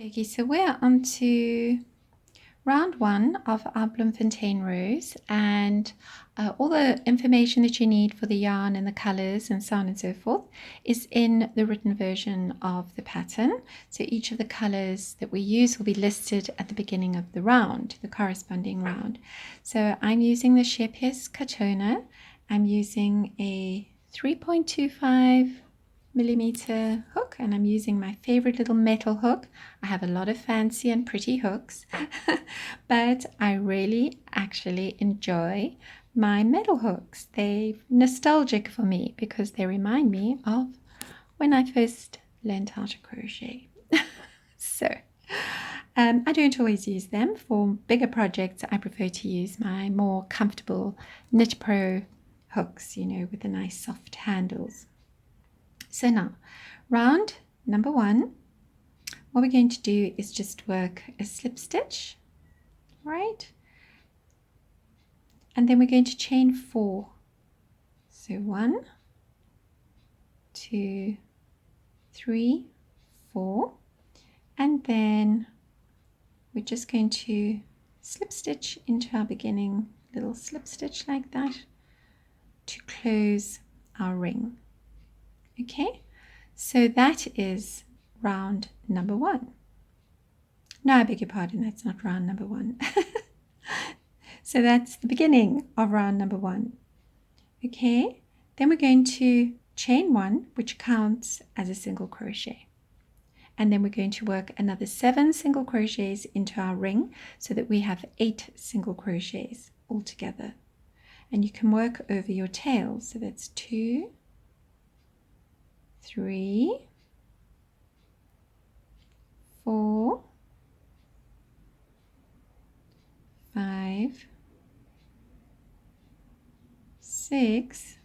Okay, so we're on to round one of our Bloemfontein Rose, and all the information that you need for the yarn and the colors and so on and so forth is in the written version of the pattern. So each of the colors that we use will be listed at the beginning of the round, the corresponding round. So I'm using the Shepies Katona. I'm using a 3.25mm hook, and I'm using my favorite little metal hook. I have a lot of fancy and pretty hooks, but I really actually enjoy my metal hooks. They're nostalgic for me because they remind me of when I first learned how to crochet. So I don't always use them. For bigger projects, I prefer to use my more comfortable Knit Pro hooks, with the nice soft handles. So now, round number one, what we're going to do is just work a slip stitch, right? And then we're going to chain 4. So 1, 2, 3, 4, and then we're just going to slip stitch into our beginning little slip stitch like that to close our ring. Okay, so that is round number 1. No, I beg your pardon, that's not round number 1. So that's the beginning of round number 1. Okay, then we're going to chain 1, which counts as a single crochet. And then we're going to work another 7 single crochets into our ring so that we have 8 single crochets altogether. And you can work over your tail. So that's 2, 3, 4, 5, 6,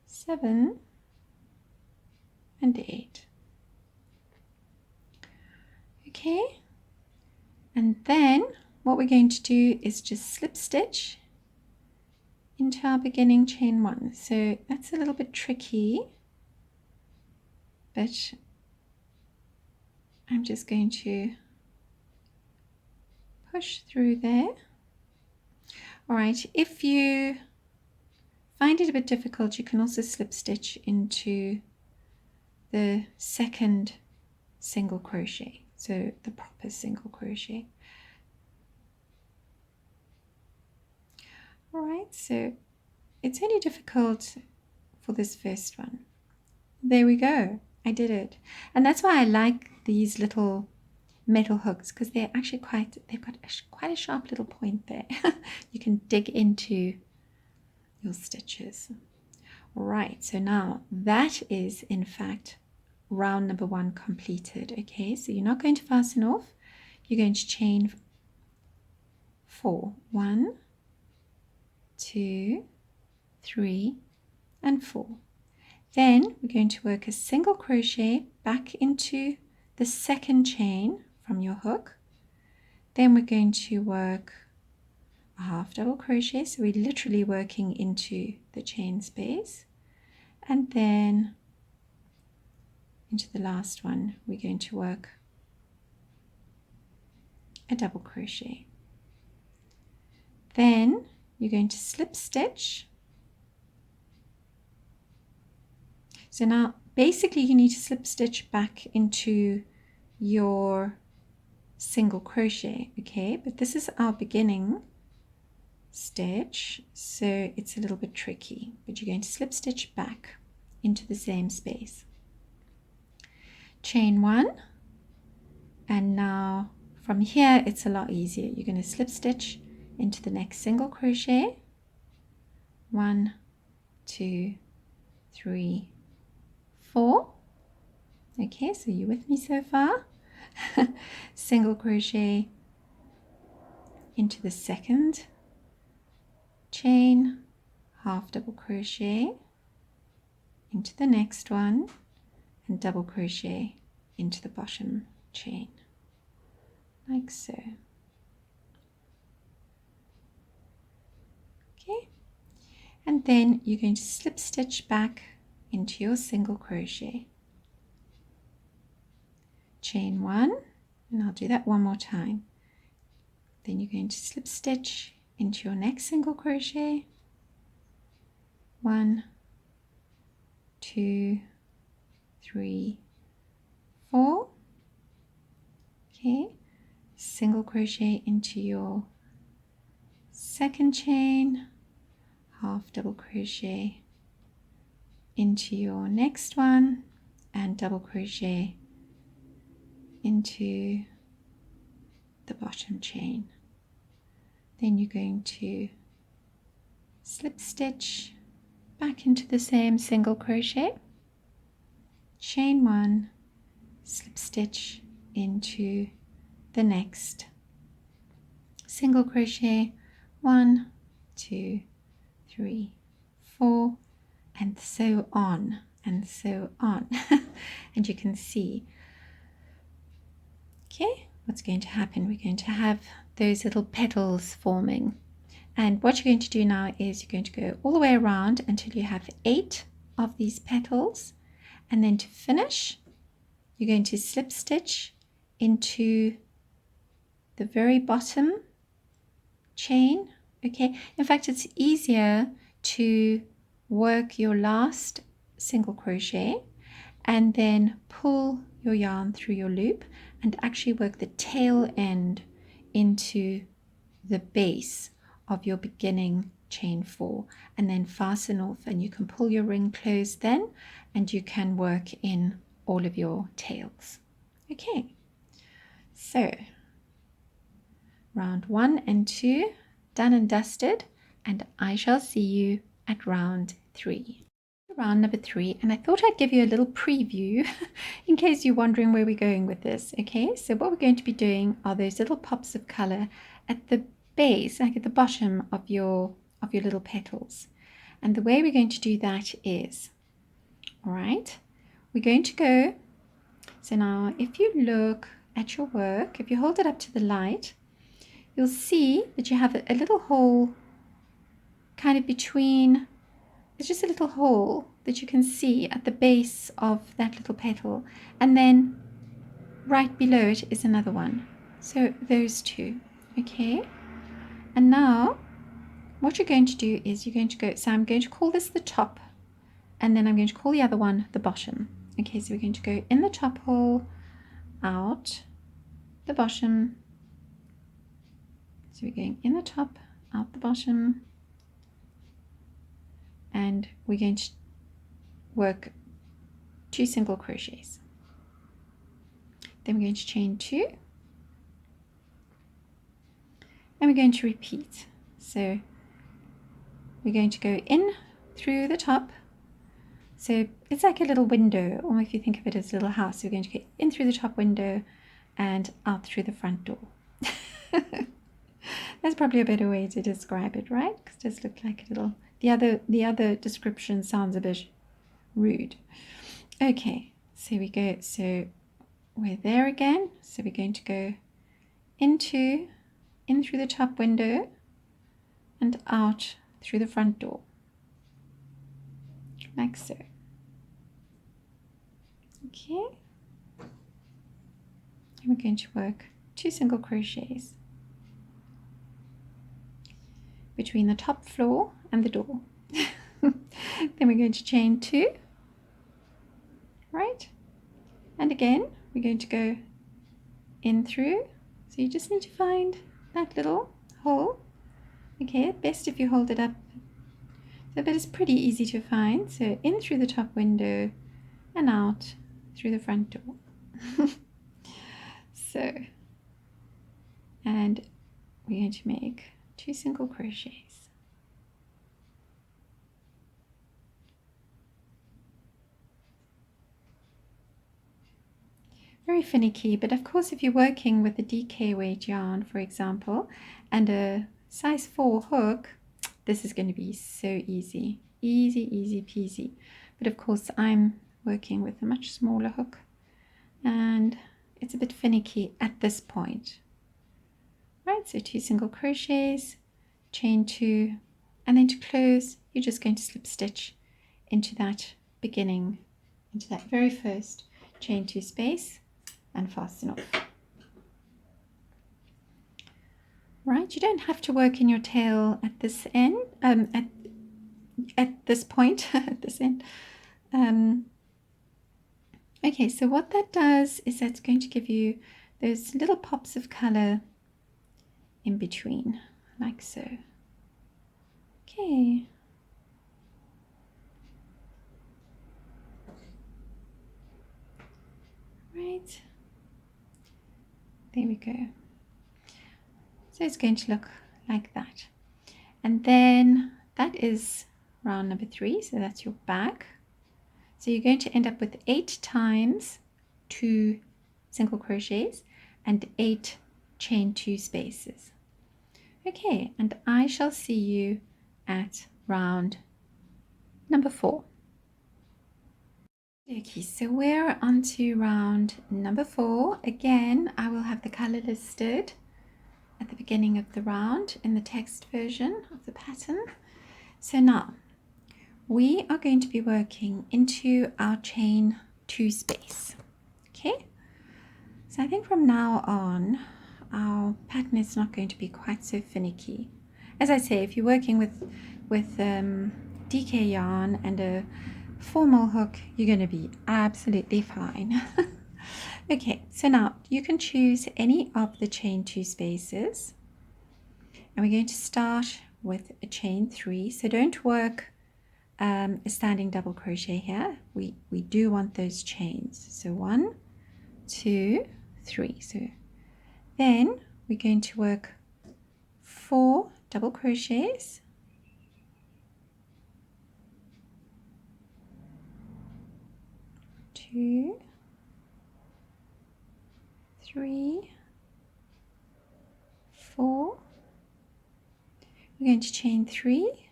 7, and 8. Okay, and then what we're going to do is just slip stitch into our beginning chain 1. So that's a little bit tricky, but I'm just going to push through there. All right, if you find it a bit difficult, you can also slip stitch into the second single crochet, so the proper single crochet. All right, so it's only difficult for this first one. There we go, I did it. And that's why I like these little metal hooks, because they're actually they've got quite a sharp little point there. You can dig into your stitches. All right, so now that is in fact round number 1 completed. Okay, so you're not going to fasten off, you're going to chain 4. 1, 2, 3, and 4. Then we're going to work a single crochet back into the second chain from your hook. Then we're going to work a half double crochet, so we're literally working into the chain space, and then into the last one we're going to work a double crochet. Then you're going to slip stitch. So now basically you need to slip stitch back into your single crochet, okay, but this is our beginning stitch, so it's a little bit tricky, but you're going to slip stitch back into the same space, chain 1, and now from here it's a lot easier. You're going to slip stitch into the next single crochet, 1, 2, 3, 4. Okay, so you're with me so far. Single crochet into the second chain, half double crochet into the next one, and double crochet into the bottom chain, like so. Okay, and then you're going to slip stitch back into your single crochet. chain 1, and I'll do that one more time. Then you're going to slip stitch into your next single crochet, 1, 2, 3, 4. Okay, single crochet into your second chain, half double crochet into your next one, and double crochet into the bottom chain. Then you're going to slip stitch back into the same single crochet, chain 1, slip stitch into the next single crochet, 1, 2, 3, 4, and so on and so on. And you can see, okay, what's going to happen. We're going to have those little petals forming, and what you're going to do now is you're going to go all the way around until you have 8 of these petals, and then to finish you're going to slip stitch into the very bottom chain. Okay, in fact it's easier to work your last single crochet and then pull your yarn through your loop and actually work the tail end into the base of your beginning chain 4, and then fasten off, and you can pull your ring closed then, and you can work in all of your tails. Okay, so round 1 and 2 done and dusted, and I shall see you at round 3. Round number 3, and I thought I'd give you a little preview in case you're wondering where we're going with this. Okay, so what we're going to be doing are those little pops of color at the base, like at the bottom of your little petals. And the way we're going to do that is, all right, we're going to go, so now if you look at your work, if you hold it up to the light, you'll see that you have a little hole kind of between. It's just a little hole that you can see at the base of that little petal, and then right below it is another one. So those two, okay? And now what you're going to do is you're going to go, so I'm going to call this the top, and then I'm going to call the other one the bottom. Okay, so we're going to go in the top hole, out the bottom. So we're going in the top, out the bottom, and we're going to work 2 single crochets. Then we're going to chain 2, and we're going to repeat. So we're going to go in through the top, so it's like a little window, or if you think of it as a little house. So we're going to go in through the top window and out through the front door. That's probably a better way to describe it, right? Because it does look like a little, the other description sounds a bit rude. Okay, so we go, so we're there again, so we're going to go in through the top window and out through the front door, like so. Okay, and we're going to work 2 single crochets between the top floor and the door. Then we're going to chain 2, right, and again we're going to go in through, so you just need to find that little hole. Okay, best if you hold it up, so, but it's pretty easy to find. So in through the top window and out through the front door. So, and we're going to make 2 single crochets. Very finicky, but of course if you're working with a DK weight yarn, for example, and a size 4 hook, this is going to be so easy, easy peasy. But of course I'm working with a much smaller hook, and it's a bit finicky at this point. Right, so 2 single crochets, chain 2, and then to close you're just going to slip stitch into that beginning, into that very first chain 2 space, and fasten off. Right, you don't have to work in your tail at this end, at this point, at this end. Okay, so what that does is that's going to give you those little pops of color in between, like so. Okay. Right. There we go. So it's going to look like that. And then that is round number 3, so that's your back. So you're going to end up with 8 times 2 single crochets and 8 chain 2 spaces. Okay, and I shall see you at round number 4. Okay, so we're on to round number 4. Again, I will have the color listed at the beginning of the round in the text version of the pattern. So now we are going to be working into our chain 2 space. Okay, so I think from now on our pattern is not going to be quite so finicky. As I say, if you're working with DK yarn and a formal hook, you're going to be absolutely fine. Okay, so now you can choose any of the chain 2 spaces, and we're going to start with a chain 3. So don't work a standing double crochet here. We do want those chains. So 1, 2, 3. So then we're going to work 4 double crochets, 2, 3, 4. We're going to chain 3.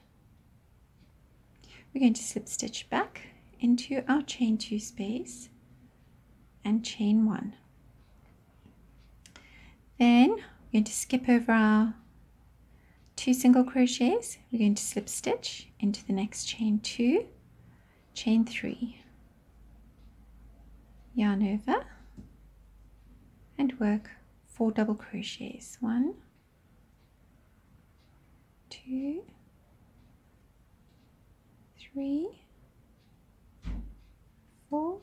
We're going to slip stitch back into our chain 2 space and chain 1. Then we're going to skip over our 2 single crochets. We're going to slip stitch into the next chain 2, chain 3, yarn over, and work 4 double crochets. 1, 2, 3, 4,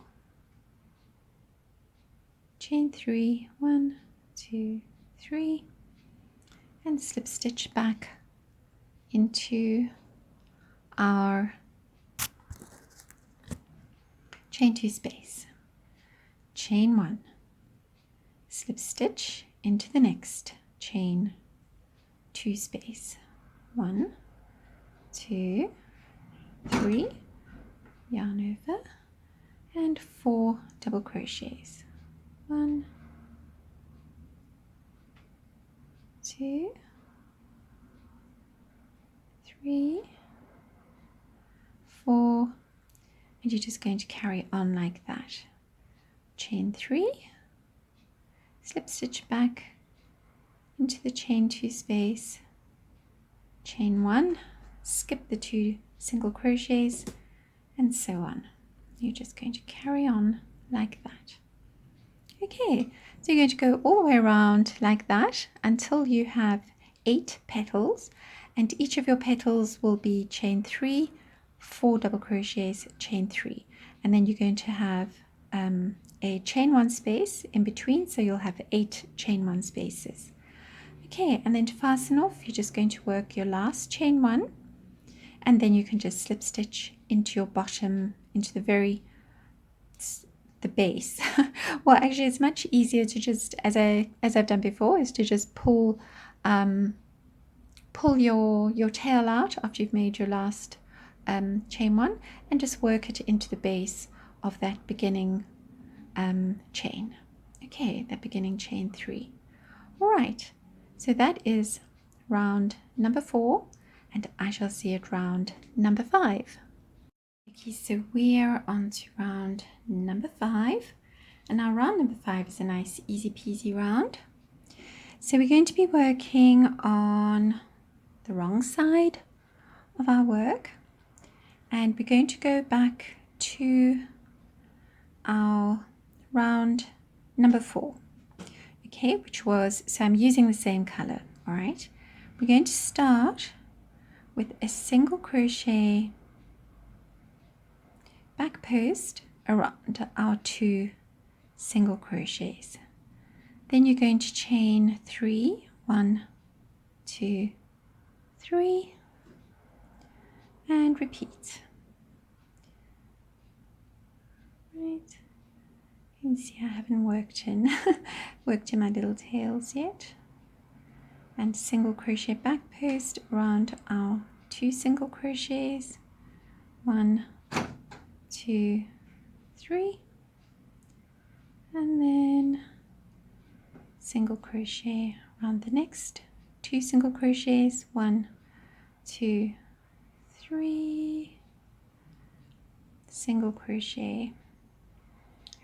chain 3, 1, 2, 3, and slip stitch back into our chain 2 space. Chain 1, slip stitch into the next chain 2 space. 1, 2, 3, yarn over, and 4 double crochets. 1, 2, 3, 4, and you're just going to carry on like that. Chain 3, slip stitch back into the chain 2 space, chain 1, skip the 2 single crochets, and so on. You're just going to carry on like that. Okay, so you're going to go all the way around like that until you have 8 petals, and each of your petals will be chain 3, 4 double crochets, chain 3, and then you're going to have a chain 1 space in between, so you'll have 8 chain 1 spaces. Okay, and then to fasten off, you're just going to work your last chain 1, and then you can just slip stitch into your bottom, into the base. Well, actually it's much easier to just, as I've done before, is to just pull your tail out after you've made your last chain 1, and just work it into the base of that beginning chain. Okay, that beginning chain 3. All right, so that is round number 4, and I shall see you at round number 5. Okay, so we are on to round number 5, and now round number 5 is a nice easy peasy round. So we're going to be working on the wrong side of our work, and we're going to go back to our round number 4. Okay, which was, so I'm using the same color. All right, we're going to start with a single crochet back post around our 2 single crochets. Then you're going to chain 3, 1, 2, 3, and repeat. Right, you can see I haven't worked in my little tails yet. And single crochet back post around our 2 single crochets, 1, 2, 3, and then single crochet around the next 2 single crochets, 1, 2, 3, single crochet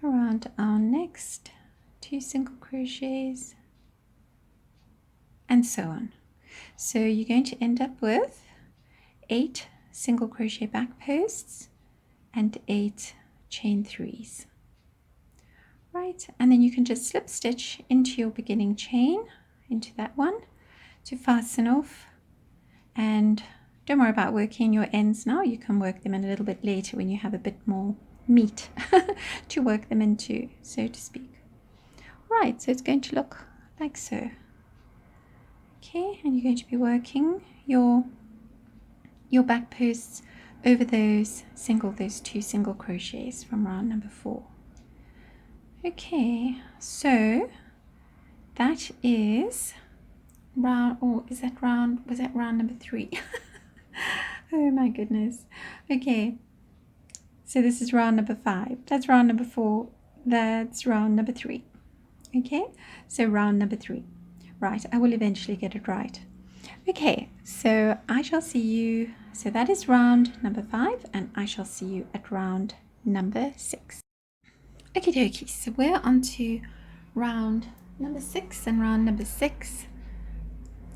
around our next 2 single crochets, and so on. So you're going to end up with 8 single crochet back posts and 8 chain 3s. Right, and then you can just slip stitch into your beginning chain, into that one, to fasten off. And don't worry about working your ends now, you can work them in a little bit later when you have a bit more meat to work them into, so to speak. Right, so it's going to look like so. Okay, and you're going to be working your back posts over those 2 single crochets from round number 4. Okay, so that is round, or is that round, was that round number 3? Oh my goodness. Okay, so this is round number 5, that's round number 4, that's round number 3. Okay, so round number 3. Right, I will eventually get it right. Okay, so I shall see you, so that is round number 5, and I shall see you at round number 6. Okie dokie, so we're on to round number 6, and round number 6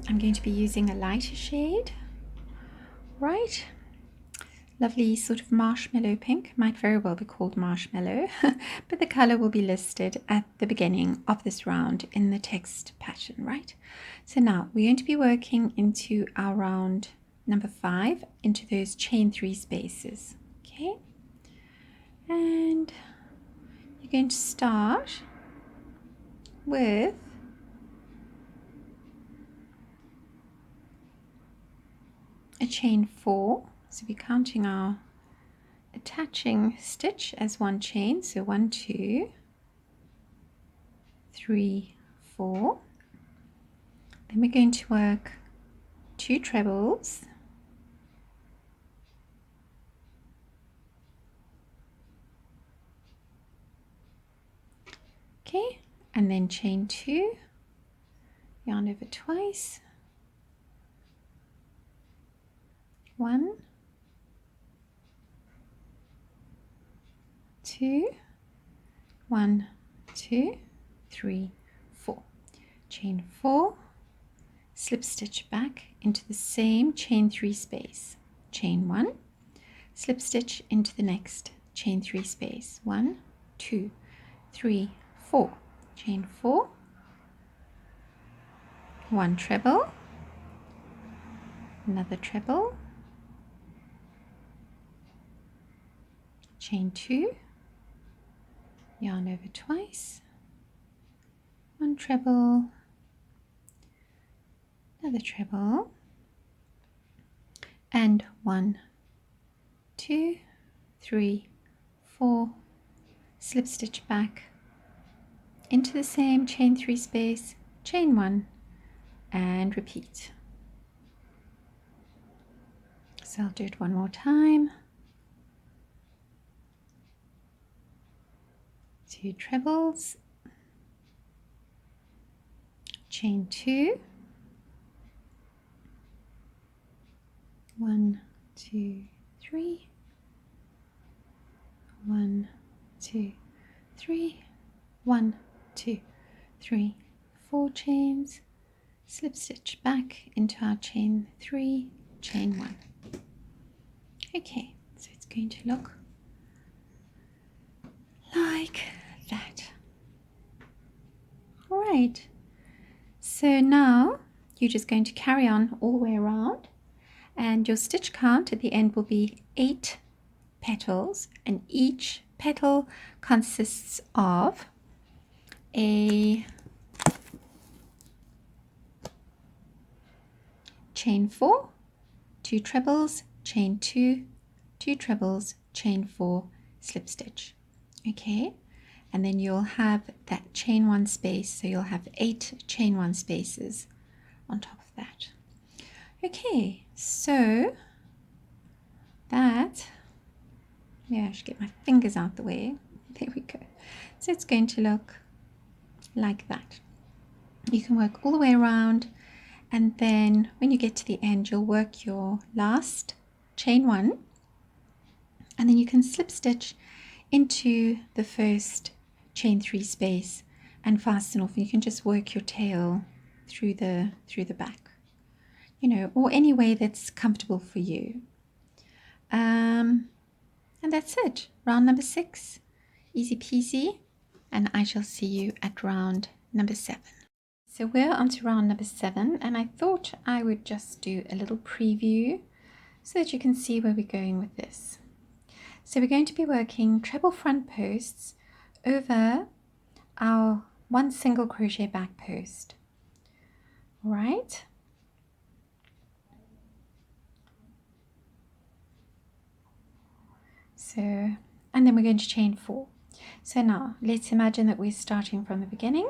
I'm going to be using a lighter shade. Right, lovely sort of marshmallow pink, might very well be called marshmallow, but the color will be listed at the beginning of this round in the text pattern, right? So now we're going to be working into our round number 5, into those chain 3 spaces. Okay, and you're going to start with a chain 4, so we're counting our attaching stitch as one chain, so 1, 2, 3, 4. Then we're going to work 2 trebles, okay, and then chain 2, yarn over twice, 1, 2, 1, 2, 3, 4, chain 4, slip stitch back into the same chain 3 space, chain 1, slip stitch into the next chain 3 space, 1, 2, 3, 4, chain 4, 1 treble, another treble, chain 2, yarn over twice, 1 treble, another treble, and 1, 2, 3, 4, slip stitch back into the same chain 3 space, chain 1, and repeat. So I'll do it one more time. 2 trebles, chain 2, 1, 2, 3, 1, 2, 3, 1, 2, 3, 4 chains, slip stitch back into our chain 3, chain 1. Okay, so it's going to look like that. right, so now you're just going to carry on all the way around, and your stitch count at the end will be 8 petals, and each petal consists of a chain 4, 2 trebles, chain 2, 2 trebles, chain 4, slip stitch. Okay, and then you'll have that chain 1 space, so you'll have 8 chain 1 spaces on top of that. Okay, so that, yeah, I should get my fingers out the way. There we go. So it's going to look like that. You can work all the way around, and then when you get to the end, you'll work your last chain 1, and then you can slip stitch into the first chain 3 space and fasten off. You can just work your tail through the back, you know, or any way that's comfortable for you. And that's it. Round number 6, easy peasy, and I shall see you at round number 7. So we're on to round number 7, and I thought I would just do a little preview so that you can see where we're going with this. So we're going to be working treble front posts over our 1 single crochet back post. All right. So, and then we're going to chain 4. So now let's imagine that we're starting from the beginning.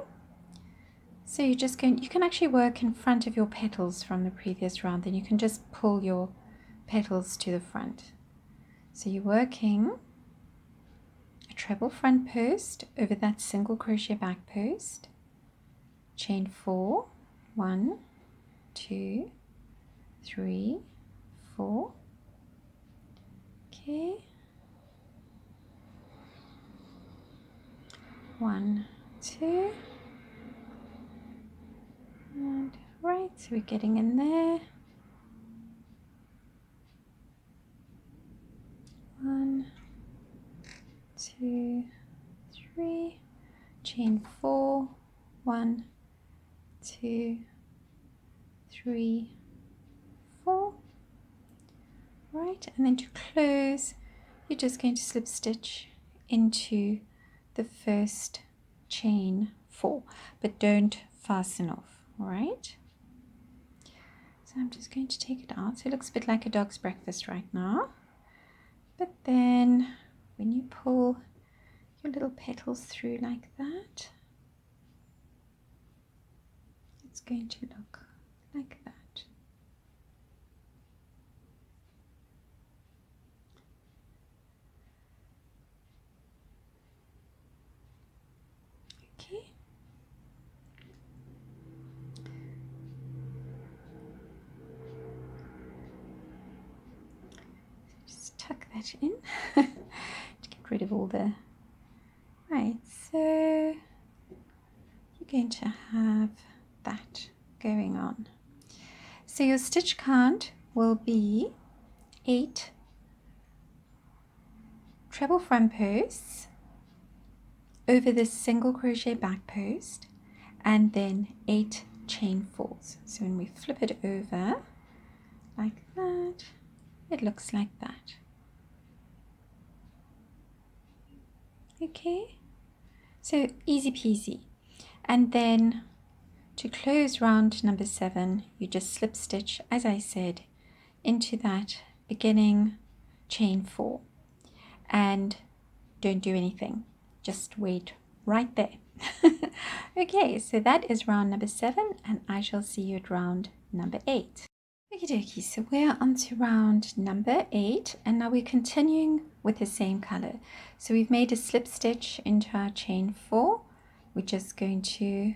So you're just going, you can actually work in front of your petals from the previous round, then you can just pull your petals to the front. So you're working a treble front post over that single crochet back post, chain 4, 1, 2, 3, 4, okay, 1, 2, and right, so we're getting in there, 1, 2, 3, chain 4, 1, 2, 3, 4, right, and then to close you're just going to slip stitch into the first chain 4, but don't fasten off. All right, so I'm just going to take it out, so it looks a bit like a dog's breakfast right now, but then when you pull your little petals through like that, it's going to look like that. Okay. Just tuck that in to get rid of all the, right, so you're going to have that going on. So your stitch count will be 8 treble front posts over this single crochet back post, and then 8 chain 4s. So when we flip it over like that, it looks like that. Okay, so easy peasy. And then to close round number 7, you just slip stitch, as I said, into that beginning chain 4, and don't do anything, just wait right there. Okay, so that is round number 7, and I shall see you at round number 8. Okie dokie, so we're on to round number 8, and now we're continuing with the same color. So we've made a slip stitch into our chain 4. We're just going to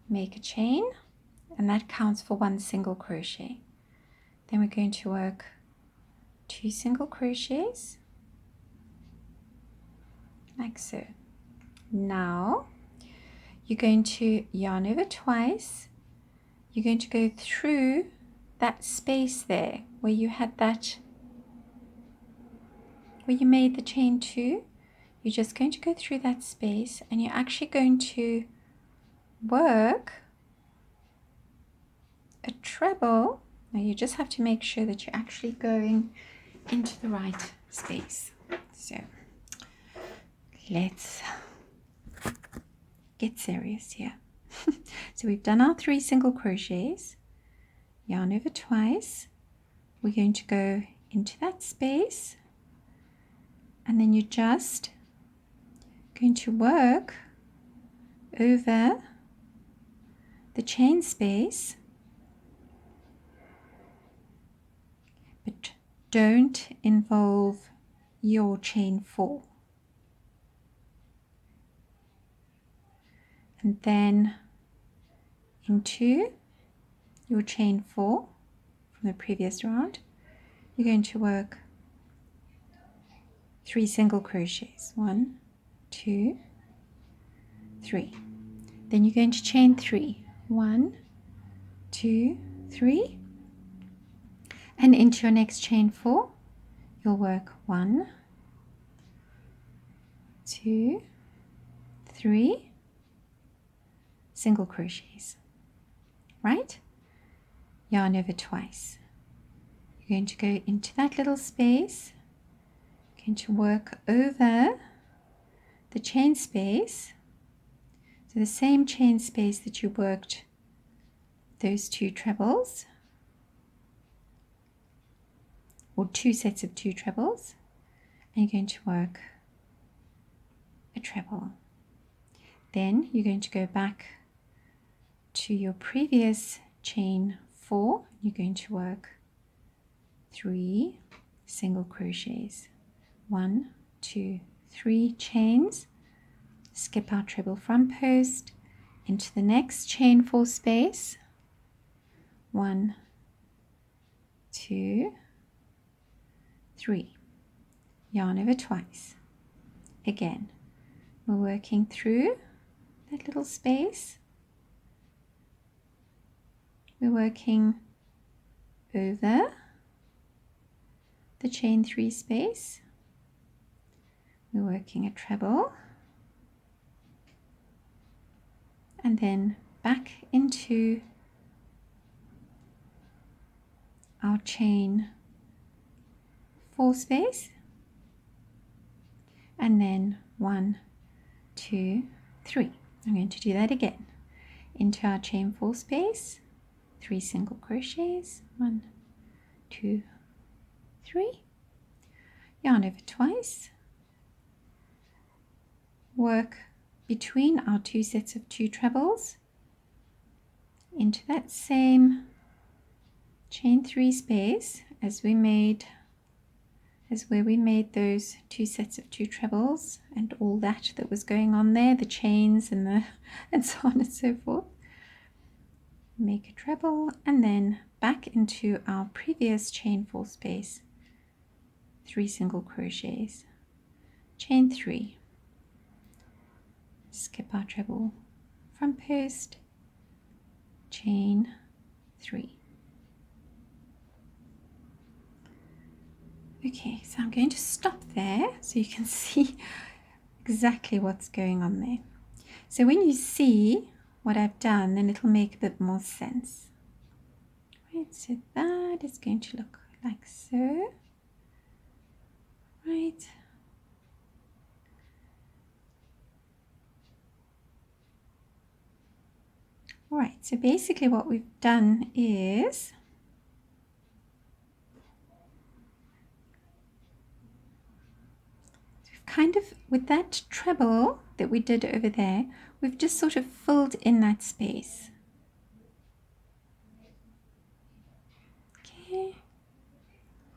make a chain, and that counts for 1 single crochet. Then we're going to work 2 single crochets like so. Now you're going to yarn over twice. You're going to go through that space there where you had that, where you made the chain 2. You're just going to go through that space, and you're actually going to work a treble. Now you just have to make sure that you're actually going into the right space. So let's get serious here. So we've done our 3 single crochets, yarn over twice. We're going to go into that space, and then you're just going to work over the chain space, but don't involve your chain 4. And then into your chain 4 from the previous round, you're going to work 3 single crochets. 1, 2, 3. Then you're going to chain 3. 1, 2, 3. And into your next chain 4, you'll work 1, 2, 3 single crochets. Right? Yarn over twice. You're going to go into that little space, going to work over the chain space, so the same chain space that you worked those 2 trebles, or 2 sets of 2 trebles, and you're going to work a treble. Then you're going to go back to your previous chain 4. You're going to work 3 single crochets. 1, 2, 3 chains. Skip our treble front post into the next chain 4 space. 1, 2, 3. Yarn over twice. Again, we're working through that little space. We're working over the chain 3 space. We're working a treble, and then back into our chain 4 space, and then 1, 2, 3. I'm going to do that again. Into our chain 4 space, 3 single crochets. 1, 2, 3. Yarn over twice. Work between our 2 sets of 2 trebles into that same chain 3 space as where we made those 2 sets of 2 trebles and all that was going on there, the chains and so on and so forth. Make a treble, and then back into our previous chain 4 space, 3 single crochets, chain 3, skip our treble front post, chain 3. Okay, so I'm going to stop there so you can see exactly what's going on there. So when you see what I've done, then it'll make a bit more sense. Right, so that is going to look like so. Right. All right, so basically what we've done is kind of, with that treble that we did over there, we've just sort of filled in that space. Okay,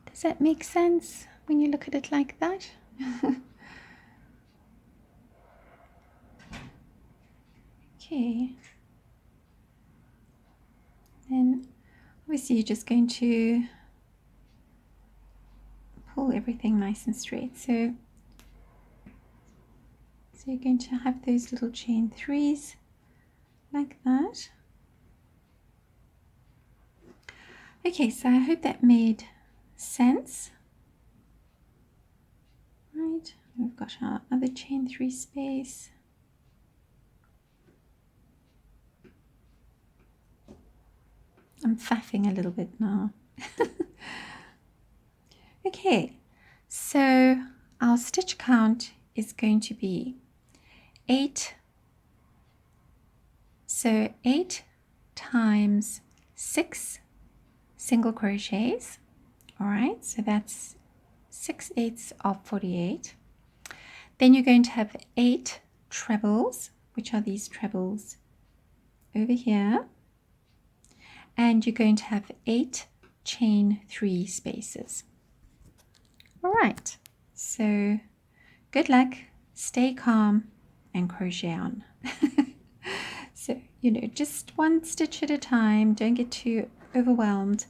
does that make sense when you look at it like that? Okay, then obviously you're just going to pull everything nice and straight. So you're going to have those little chain 3s like that. Okay, so I hope that made sense. Right, we've got our other chain 3 space. I'm faffing a little bit now. Okay, so our stitch count is going to be 8. So 8 times 6 single crochets. All right, so that's 6/8 of 48. Then you're going to have 8 trebles, which are these trebles over here. And you're going to have 8 chain 3 spaces. All right, so good luck, stay calm, and crochet on. So, just one stitch at a time, don't get too overwhelmed.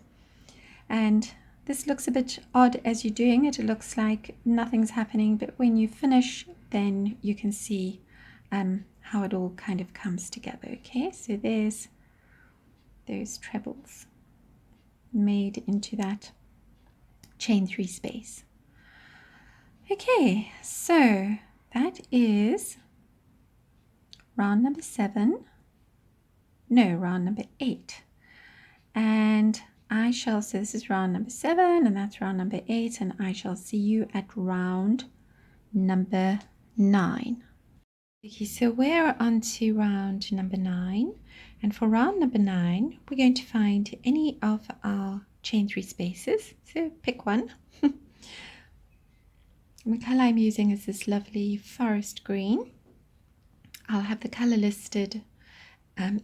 And this looks a bit odd as you're doing it. It looks like nothing's happening, but when you finish, then you can see how it all kind of comes together. Okay, so there's those trebles made into that chain 3 space. Okay, so that is round number 7. No, round number 8. And so this is round number 7 and that's round number 8, and I shall see you at round number 9. Okay, so we're on to round number 9, and for round number 9 we're going to find any of our chain 3 spaces, so pick one. And the colour I'm using is this lovely forest green. I'll have the colour listed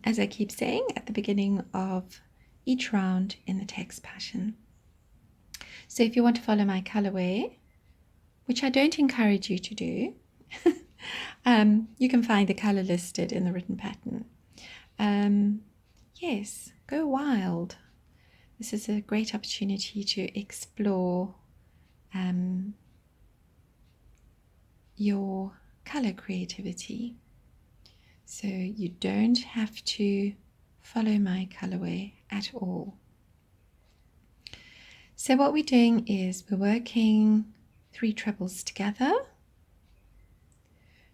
as I keep saying at the beginning of each round in the text pattern. So if you want to follow my colorway, which I don't encourage you to do, you can find the color listed in the written pattern. Yes, go wild. This is a great opportunity to explore your color creativity. So you don't have to follow my colorway at all. So what we're doing is we're working 3 trebles together,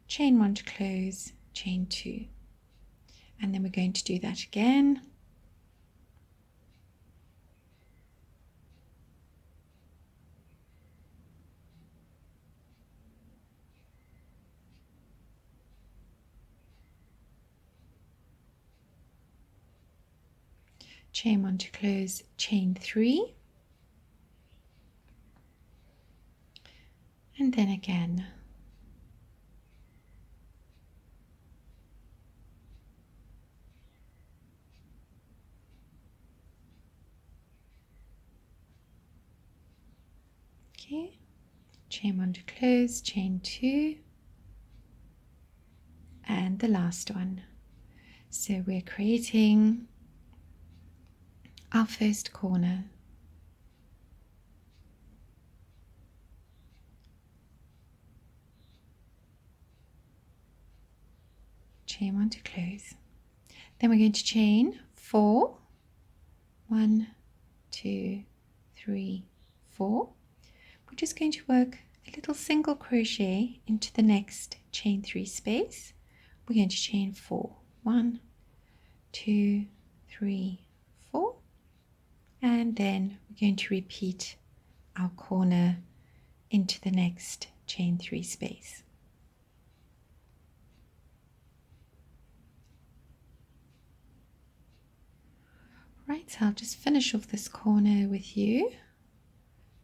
chain 1 to close, chain 2, and then we're going to do that again. Chain 1 to close, chain 3, and then again. Okay, chain 1 to close, chain 2, and the last one. So we're creating our first corner. Chain 1 to close. Then we're going to chain 4. 1, 2, 3, 4. We're just going to work a little single crochet into the next chain 3 space. We're going to chain 4. 1, 2, 3, 4. And then we're going to repeat our corner into the next chain 3 space. Right, so I'll just finish off this corner with you.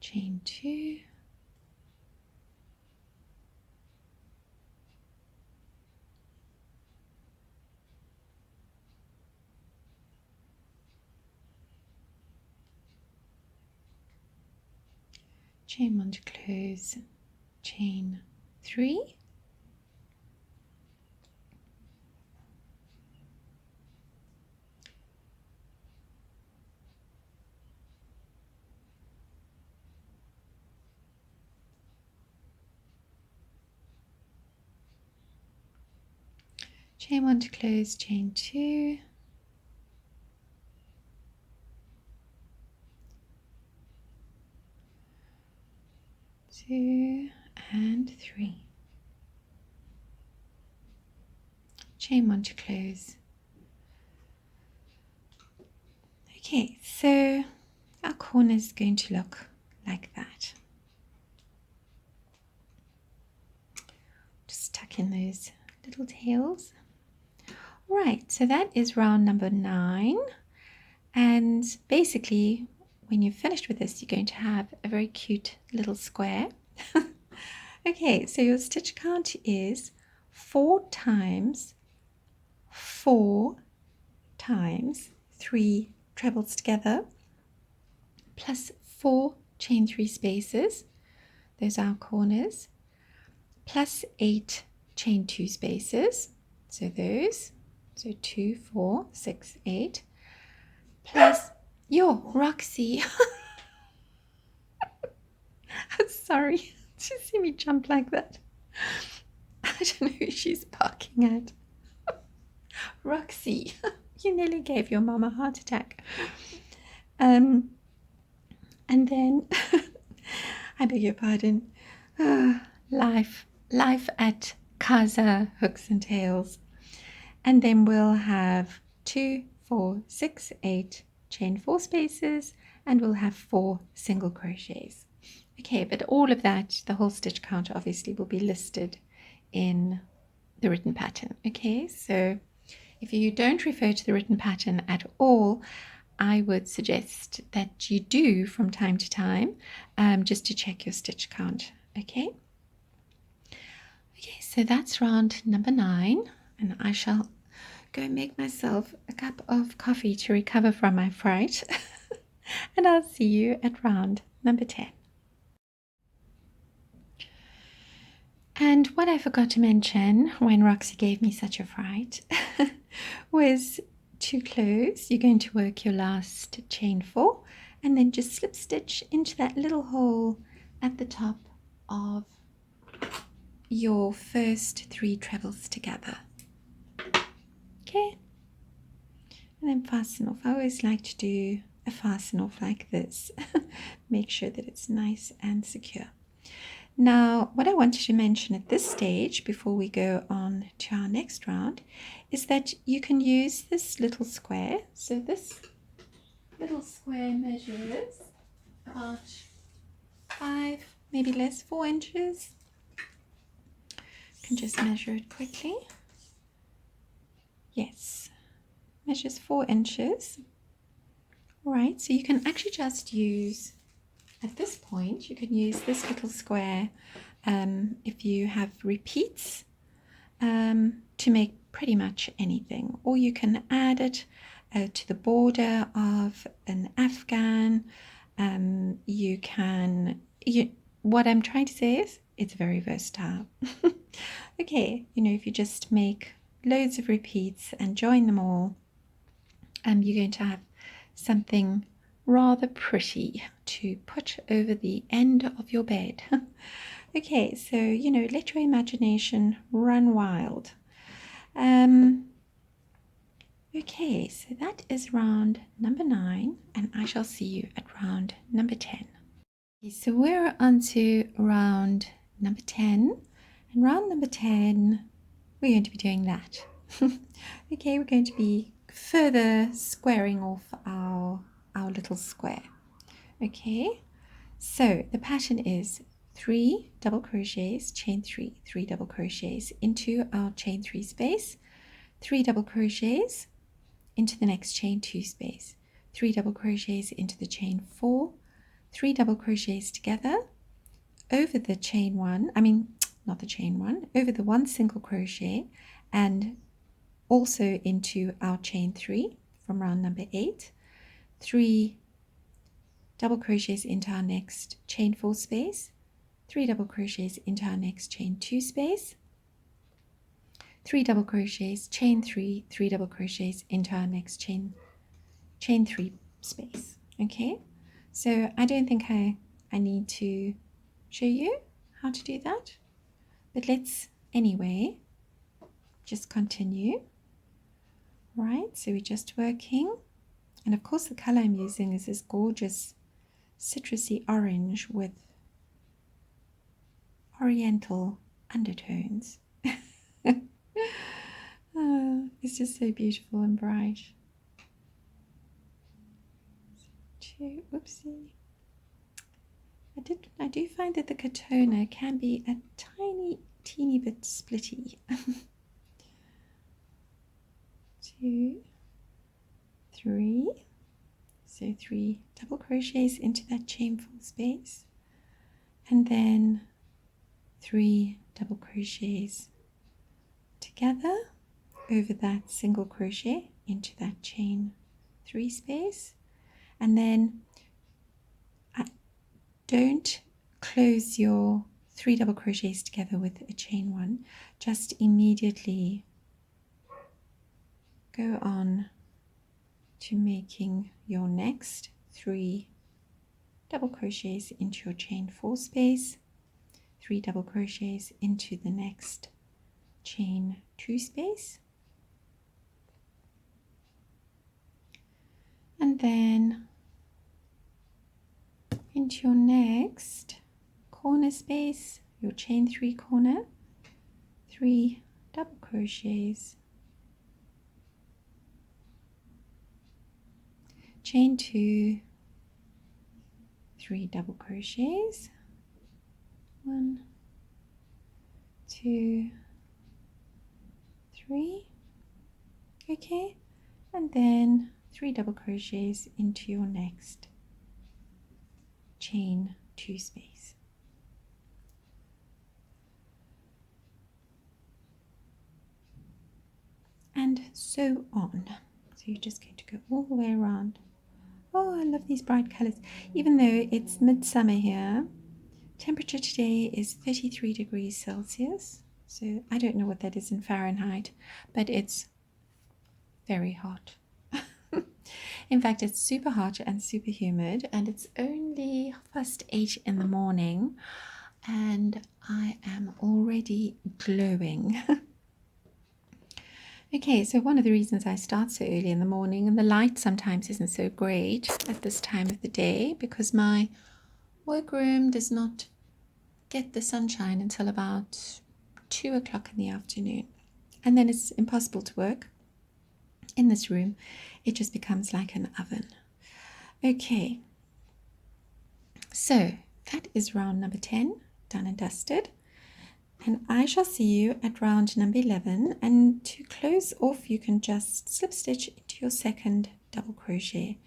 Chain 2. Chain 1 to close, chain 3. Chain 1 to close, chain 2. 2 and 3. Chain 1 to close. Okay, so our corner is going to look like that. Just tuck in those little tails. Right, so that is round number 9. And basically, when you've finished with this, you're going to have a very cute little square. Okay, so your stitch count is 4 times 4 times 3 trebles together, plus 4 chain 3 spaces, those are our corners, plus 8 chain 2 spaces, so those, so 2, 4, 6, 8, plus, Roxy, I'm sorry to see me jump like that. I don't know who she's barking at. Roxy, you nearly gave your mom a heart attack. And then, I beg your pardon, life at Casa Hooks and Tails. And then we'll have 2, 4, 6, 8 chain 4 spaces, and we'll have 4 single crochets. Okay, but all of that, the whole stitch count obviously will be listed in the written pattern. Okay, so if you don't refer to the written pattern at all, I would suggest that you do from time to time, just to check your stitch count. Okay. Okay, so that's round number 9, and I shall go make myself a cup of coffee to recover from my fright. And I'll see you at round number 10. And what I forgot to mention when Roxy gave me such a fright was to close. You're going to work your last chain 4 and then just slip stitch into that little hole at the top of your first 3 trebles together. Okay, and then fasten off. I always like to do a fasten off like this. Make sure that it's nice and secure. Now, what I wanted to mention at this stage, before we go on to our next round, is that you can use this little square. So this little square measures about 5, maybe less, 4 inches. You can just measure it quickly. Yes, measures 4 inches. All right, so you can actually just use, at this point, you can use this little square if you have repeats to make pretty much anything, or you can add it to the border of an Afghan. What I'm trying to say is it's very versatile. Okay, if you just make loads of repeats and join them all, you're going to have something rather pretty to put over the end of your bed. Okay, so let your imagination run wild. Okay, so that is round number 9, and I shall see you at round number 10. Okay, so we're on to round number 10, and round number 10 we're going to be doing that. Okay, we're going to be further squaring off our little square. Okay, so the pattern is 3 double crochets, chain 3, 3 double crochets into our chain 3 space, 3 double crochets into the next chain 2 space, 3 double crochets into the chain 4, 3 double crochets together over the chain 1, not the chain 1, over the 1 single crochet, and also into our chain 3 from round number 8, 3 double crochets into our next chain 4 space, 3 double crochets into our next chain 2 space, 3 double crochets, chain 3, 3 double crochets into our next chain 3 space. Okay, so I don't think I need to show you how to do that, but let's anyway just continue. Right, so we're just working, and of course the color I'm using is this gorgeous citrusy orange with oriental undertones. It's just so beautiful and bright. Okay, oopsie. I do find that the katona can be a teeny bit splitty. 2, 3. So 3 double crochets into that chain full space, and then 3 double crochets together over that single crochet into that chain 3 space, and then don't close your 3 double crochets together with a chain 1, just immediately go on to making your next 3 double crochets into your chain 4 space, 3 double crochets into the next chain 2 space, and then into your next corner space, your chain 3 corner, 3 double crochets, chain 2, 3 double crochets, 1, 2, 3, okay, and then 3 double crochets into your next chain 2 space. And so on. So you're just going to go all the way around. Oh, I love these bright colors. Even though it's midsummer here, temperature today is 33 degrees Celsius. So I don't know what that is in Fahrenheit, but it's very hot. In fact, it's super hot and super humid, and it's only 8:30 in the morning, and I am already glowing. Okay, so one of the reasons I start so early in the morning, and the light sometimes isn't so great at this time of the day, because my workroom does not get the sunshine until about 2 o'clock in the afternoon, and then it's impossible to work in this room. It just becomes like an oven. Okay, so that is round number 10 done and dusted, and I shall see you at round number 11. And to close off, you can just slip stitch into your second double crochet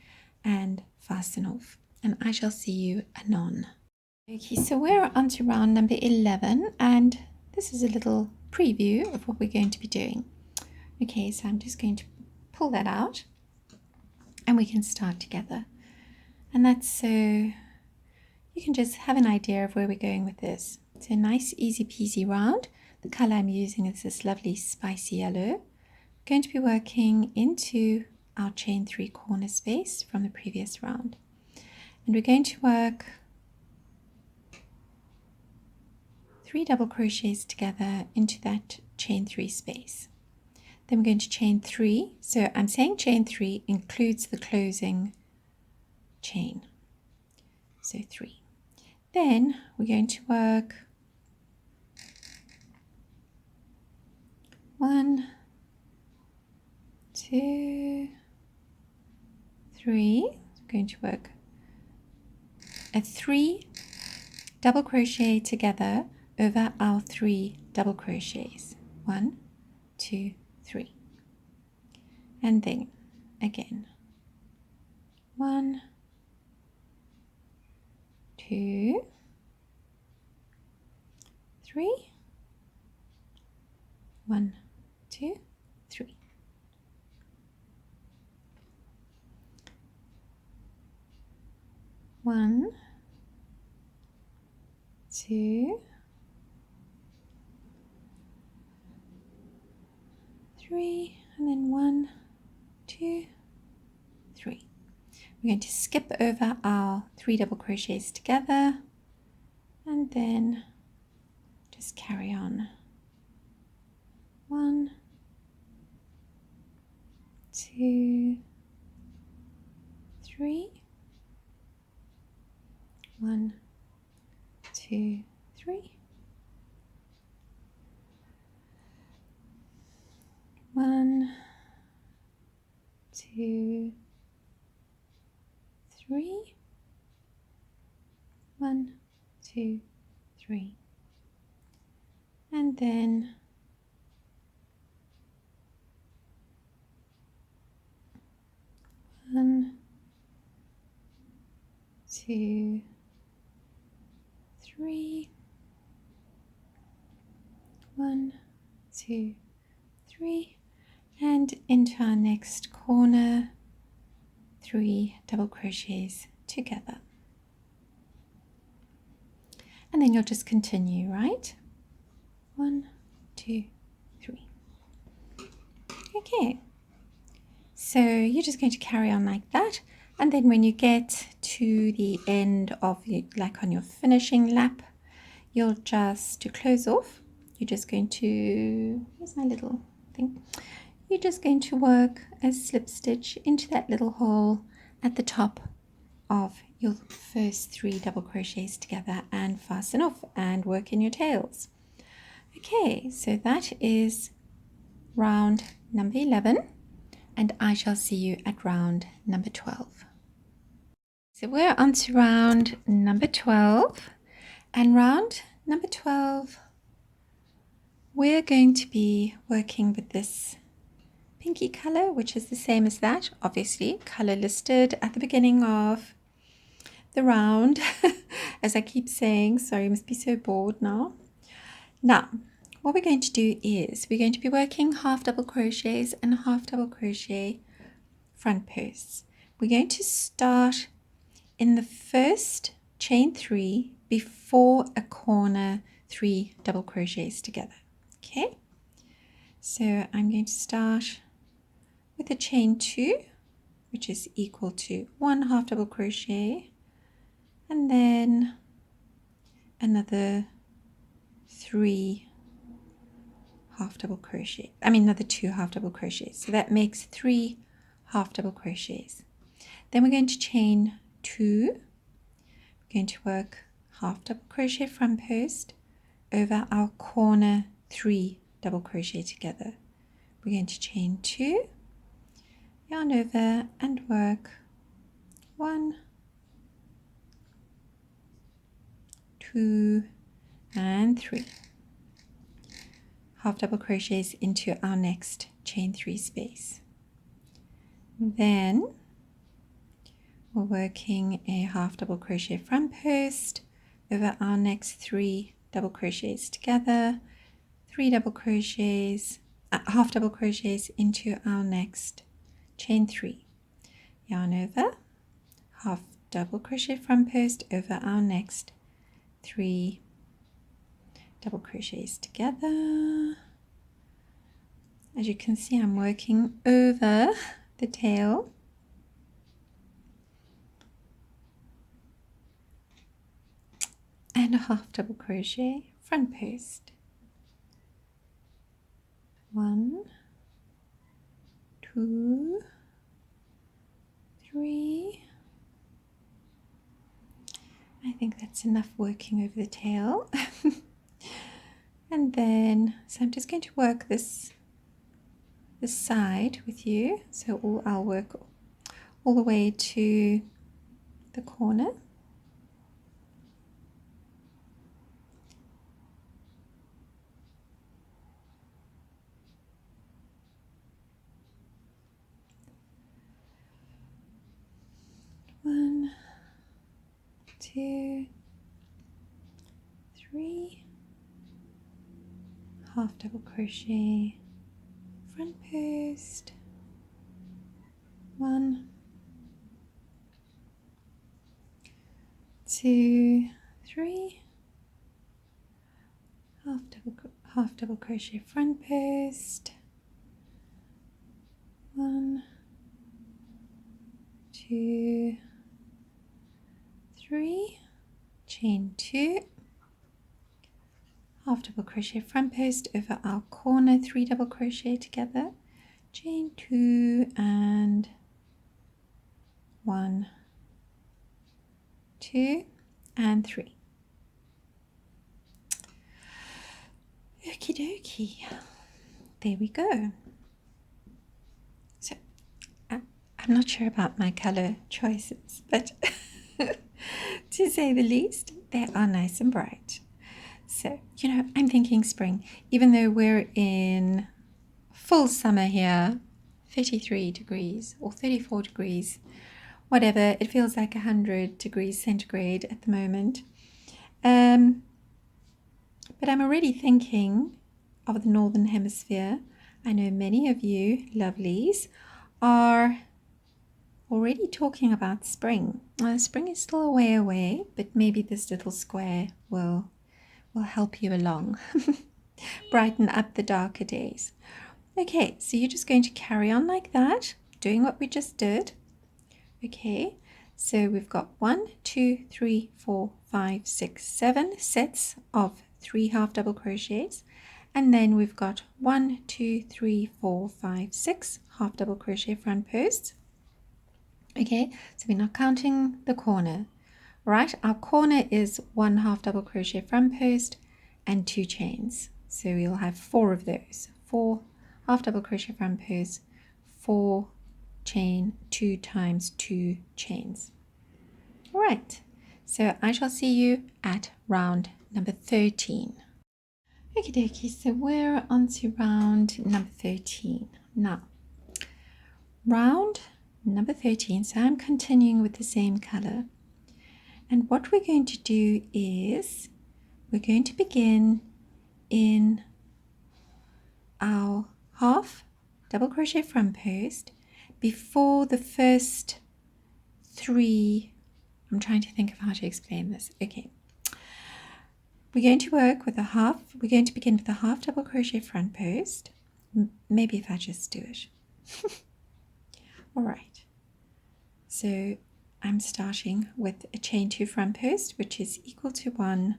and fasten off, and I shall see you anon. Okay, so we're on to round number 11, and this is a little preview of what we're going to be doing. Okay, so I'm just going to pull that out and we can start together, and that's so you can just have an idea of where we're going with this. It's a nice easy peasy round. The color I'm using is this lovely spicy yellow. We're going to be working into our chain 3 corner space from the previous round, and we're going to work 3 double crochets together into that chain 3 space. Then we're going to chain 3. So I'm saying chain 3 includes the closing chain. So 3. Then we're going to work 1, 2, 3. We're going to work a 3 double crochet together over our 3 double crochets. 1, 2, 3. And then again 1, 2, 3, 1, 2, 3. One, 2, 3, and then 1, 2, 3. We're going to skip over our 3 double crochets together and then just carry on. 1, 2, 3, 1, 2, 3, 1, 2, 3, 1, 2, 3, and then 1, 2, 3, 1, 2, 3, and into our next corner, 3 double crochets together. And then you'll just continue, right? 1, 2, 3. Okay, so you're just going to carry on like that, and then when you get to the end of it, like on your finishing lap, you'll just, to close off, you're just going to, here's my little thing, you're just going to work a slip stitch into that little hole at the top of your first 3 double crochets together and fasten off and work in your tails. Okay, so that is round number 11, and I shall see you at round number 12. So we're on to round number 12, and round number 12 we're going to be working with this pinky color, which is the same as that, obviously color listed at the beginning of the round. As I keep saying, sorry, you must be so bored now. Now what we're going to do is we're going to be working half double crochets and half double crochet front posts. We're going to start in the first chain 3 before a corner 3 double crochets together. Okay, so I'm going to start with a chain 2, which is equal to 1 half double crochet, and then another 3 half double crochet, another 2 half double crochets, so that makes 3 half double crochets. Then we're going to chain 2, we're going to work half double crochet front post over our corner 3 double crochet together. We're going to chain 2, yarn over and work 1, 2, and 3 half double crochets into our next chain 3 space. Then we're working a half double crochet front post over our next 3 double crochets together, 3 double crochets, half double crochets into our next chain 3, yarn over, half double crochet front post over our next 3 double crochets together. As you can see, I'm working over the tail, and a half double crochet front post. 1, 2, 3. I think that's enough working over the tail. And then, so I'm just going to work this side with you. So I'll work all the way to the corner. One, 2, 3, half double crochet front post, 1, 2, 3, half double crochet front post, 1, 2, 3, chain 2, half double crochet front post over our corner 3 double crochet together, chain 2, and 1, 2, and 3. Okie dokie, there we go. So I'm not sure about my color choices, but to say the least, they are nice and bright. So, I'm thinking spring, even though we're in full summer here, 33 degrees or 34 degrees, whatever. It feels like 100 degrees centigrade at the moment. But I'm already thinking of the Northern Hemisphere. I know many of you lovelies are already talking about spring. Spring is still a way away, but maybe this little square will help you along. Brighten up the darker days. Okay, so you're just going to carry on like that, doing what we just did. Okay, so we've got 1, 2, 3, 4, 5, 6, 7 sets of 3 half double crochets, and then we've got 1, 2, 3, 4, 5, 6 half double crochet front posts. Okay, so we're not counting the corner. Right, our corner is 1 half double crochet front post and 2 chains. So we'll have 4 of those. 4 half double crochet front posts, 4 chain, 2 times 2 chains. All right, so I shall see you at round number 13. Okie dokie, so we're on to round number 13. Now, round number 13, so I'm continuing with the same color. And what we're going to do is we're going to begin in our half double crochet front post before the first 3. I'm trying to think of how to explain this. Okay. We're going to work with we're going to begin with a half double crochet front post. Maybe if I just do it. All right. So I'm starting with a chain 2 front post, which is equal to 1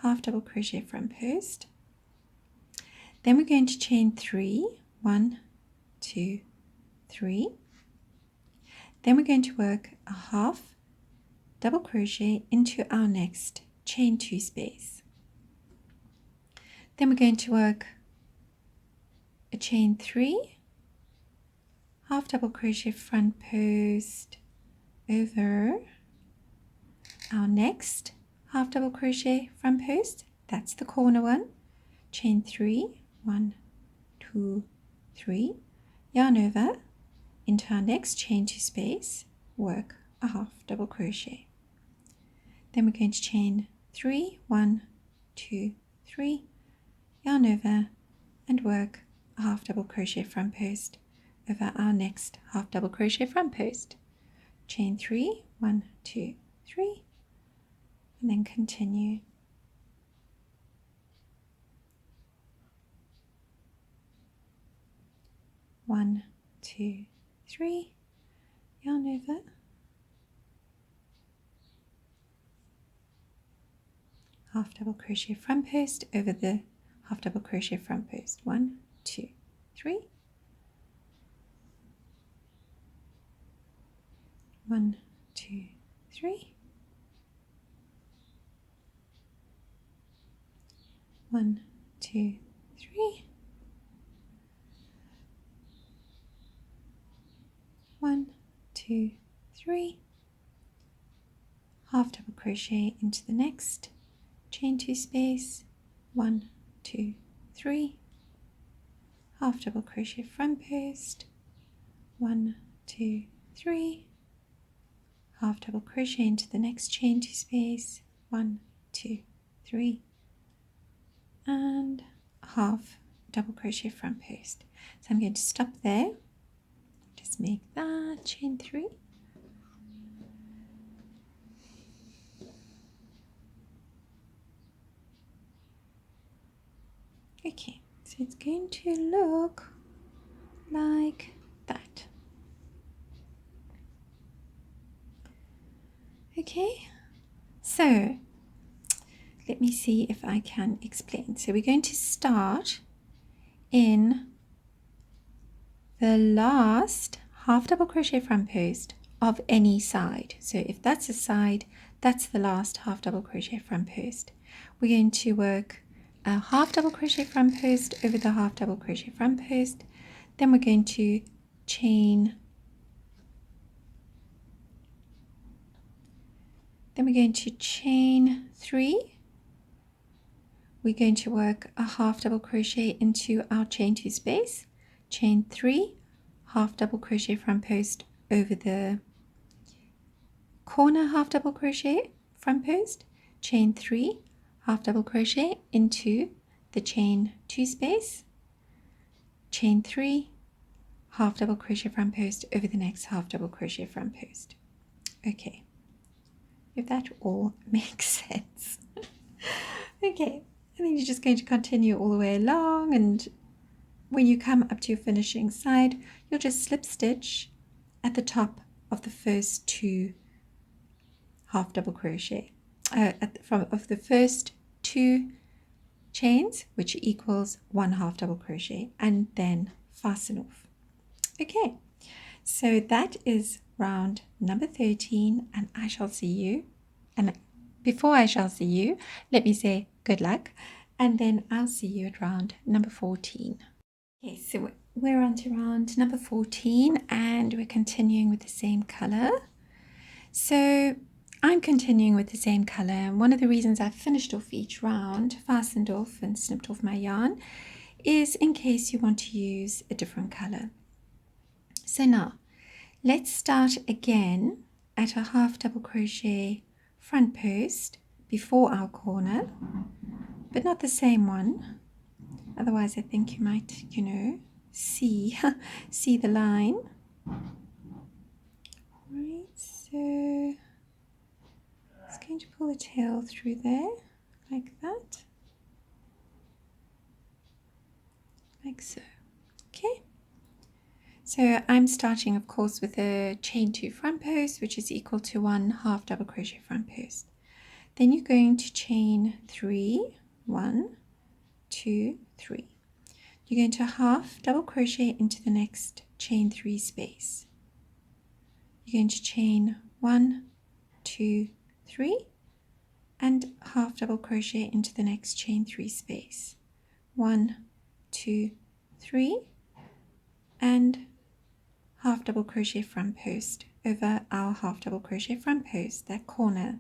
half double crochet front post. Then we're going to chain 3, 1, 2, 3. Then we're going to work a half double crochet into our next chain 2 space. Then we're going to work a chain 3, half double crochet front post over our next half double crochet front post. That's the corner one. Chain 3, 1, 2, 3, yarn over into our next chain 2 space, work a half double crochet. Then we're going to chain 3, 1, 2, 3, yarn over and work a half double crochet front post over our next half double crochet front post. Chain 3, 1, 2, 3, and then continue. One, 2, 3, yarn over, half double crochet front post over the half double crochet front post. 1, 2, 3, 1, 2, 3, 1, 2, 3, 1, 2, 3, half double crochet into the next chain 2 space, 1, 2, 3, half double crochet front post, 1, 2, 3, half double crochet into the next chain 2 space, 1, 2, 3, and half double crochet front post. So I'm going to stop there, just make that chain 3, okay, so it's going to look like that. Okay, so let me see if I can explain. So we're going to start in the last half double crochet front post of any side. So if that's a side, that's the last half double crochet front post. We're going to work a half double crochet front post over the half double crochet front post. Then we're going to chain Then we're going to chain 3. We're going to work a half double crochet into our chain 2 space, chain 3, half double crochet front post over the corner half double crochet front post, chain 3, half double crochet into the chain 2 space, chain 3, half double crochet front post over the next half double crochet front post. Okay, if that all makes sense. Okay, and then you're just going to continue all the way along, and when you come up to your finishing side, you'll just slip stitch at the top of the first 2 half double crochet of the first 2 chains, which equals 1 half double crochet, and then fasten off. Okay, so that is round number 13, and I shall see you. And before I shall see you, let me say good luck, and then I'll see you at round number 14. Okay, so we're on to round number 14, and we're continuing with the same color. So I'm continuing with the same color, and one of the reasons I've finished off each round, fastened off and snipped off my yarn, is in case you want to use a different color. So now let's start again at a half double crochet front post before our corner, but not the same one. Otherwise I think you might, see the line. Right, so just going to pull the tail through there like that, like so. Okay, so I'm starting of course with a chain 2 front post, which is equal to 1 half double crochet front post. Then you're going to chain 3, 1, 2, 3. You're going to half double crochet into the next chain 3 space. You're going to chain 1, 2, 3, and half double crochet into the next chain 3 space. 1, 2, 3, and half double crochet front post over our half double crochet front post, that corner.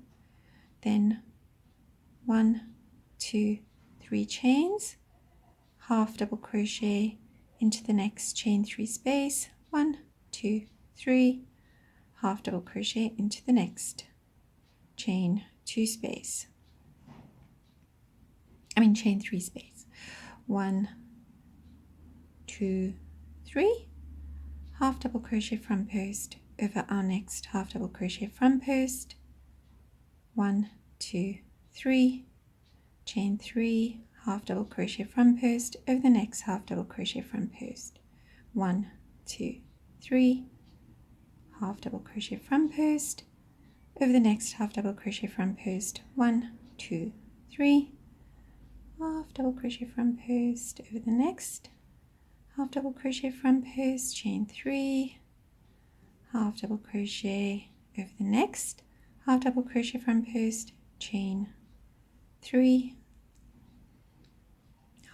Then 1, 2, 3 chains, half double crochet into the next chain 3 space, 1, 2, 3, half double crochet into the next chain 2 space. Chain 3 space. 1, 2, 3, half double crochet front post over our next half double crochet front post. 1, 2, 3, chain 3, half double crochet front post over the next half double crochet front post. 1, 2, 3, half double crochet front post over the next half double crochet front post. 1, 2, 3, half double crochet front post over the next half double crochet front post, chain 3, half double crochet over the next half double crochet front post, chain 3,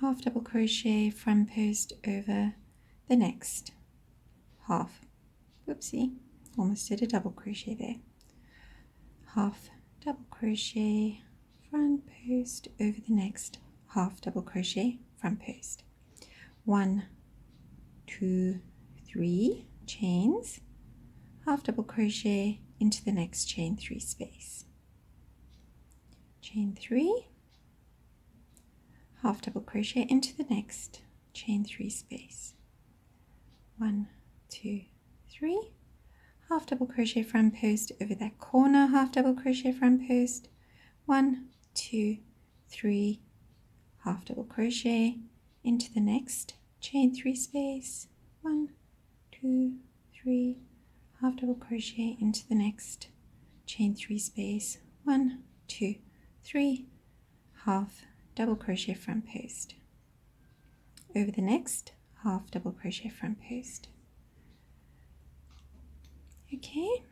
half double crochet front post over the next half, whoopsie, almost did a double crochet there, half double crochet front post over the next half double crochet front post. 1, 2, 3 chains, half double crochet into the next chain 3 space, chain 3, half double crochet into the next chain 3 space, 1, 2, 3, half double crochet front post over that corner half double crochet front post, 1, 2, 3, half double crochet into the next chain 3 space, 1, 2, 3, half double crochet into the next chain 3 space, 1, 2, 3, half double crochet front post over the next half double crochet front post. Okay,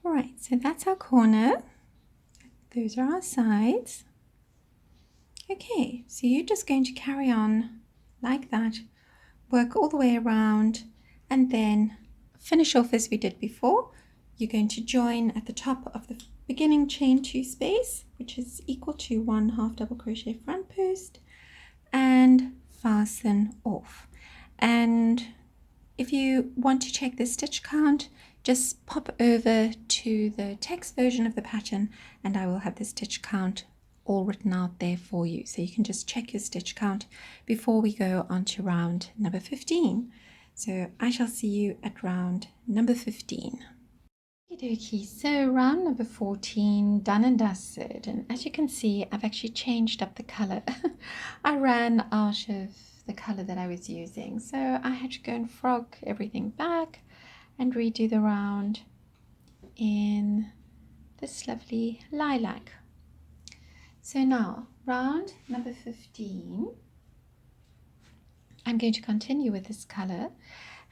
all right, so that's our corner, those are our sides. Okay, so you're just going to carry on like that, work all the way around, and then finish off as we did before. you're going to join at the top of the beginning chain 2 space, which is equal to 1 half double crochet front post, and fasten off. And if you want to check the stitch count, just pop over to the text version of the pattern and I will have the stitch count all written out there for you. So you can just check your stitch count before we go on to round number 15. So I shall see you at round number 15. Okie, so round number 14 done and dusted, and as you can see I've actually changed up the color. I ran out of the color that I was using, so I had to go and frog everything back and redo the round in this lovely lilac. So now round number 15, I'm going to continue with this color.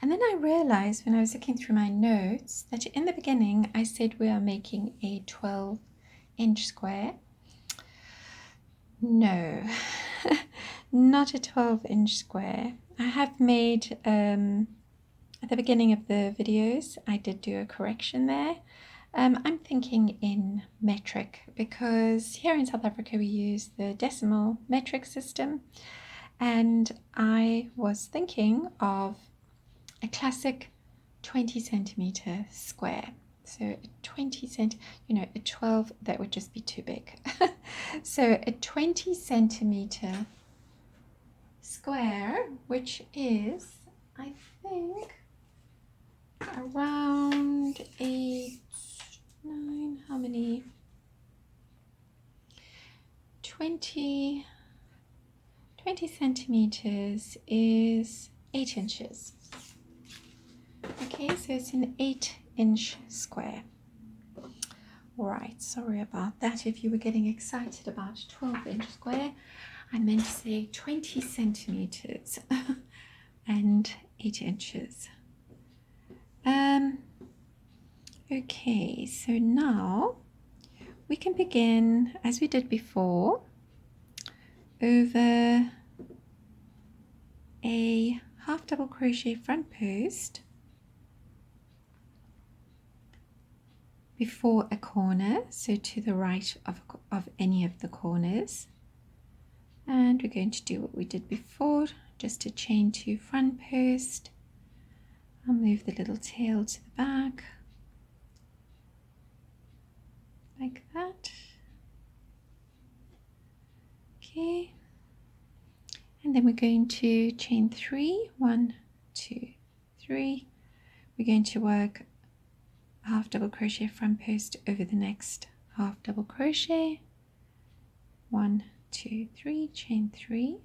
And then I realized when I was looking through my notes that in the beginning I said we are making a 12-inch square. No, not a 12-inch square. I have made, at the beginning of the videos, I did do a correction there. I'm thinking in metric because here in South Africa we use the decimal metric system. And I was thinking of a classic 20 centimeter square. So a 20 cent, a 12, that would just be too big. So a 20 centimeter square, which is, I think, around 8, 9, how many? 20 centimeters is 8 inches. Okay, so it's an 8-inch square. Right, sorry about that. If you were getting excited about 12-inch square, I meant to say 20 centimeters and 8 inches. Okay, so now we can begin as we did before over a half double crochet front post before a corner, so to the right of any of the corners, and we're going to do what we did before, just a chain 2 front post. I'll move the little tail to the back like that. Okay, and then we're going to chain 3, 1, 2, 3. We're going to work half double crochet front post over the next half double crochet, 1, 2, 3, chain 3,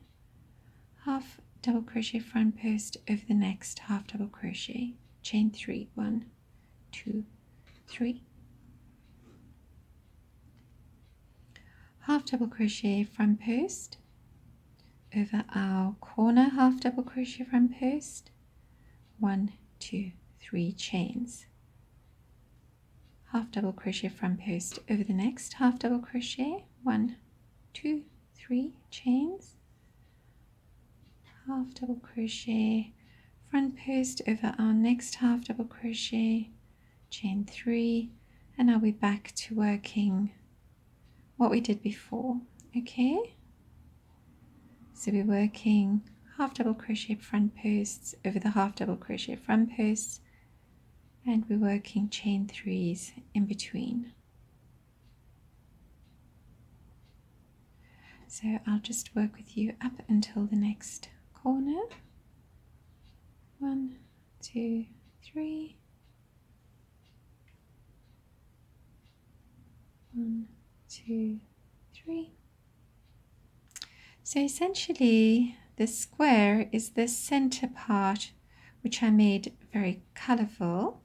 half double crochet front post over the next half double crochet, chain 3, 1, 2, 3, half double crochet front post over our corner half double crochet front post, 1, 2, 3 chains, half double crochet front post over the next half double crochet, 1, 2, 3 chains, half double crochet front post over our next half double crochet, chain 3, and I'll be back to working what we did before. Okay, so we're working half double crochet front posts over the half double crochet front posts, and we're working chain 3s in between. So I'll just work with you up until the next corner. 1, 2, 3. 1, 2, 3. So essentially the square is the center part, which I made very colorful,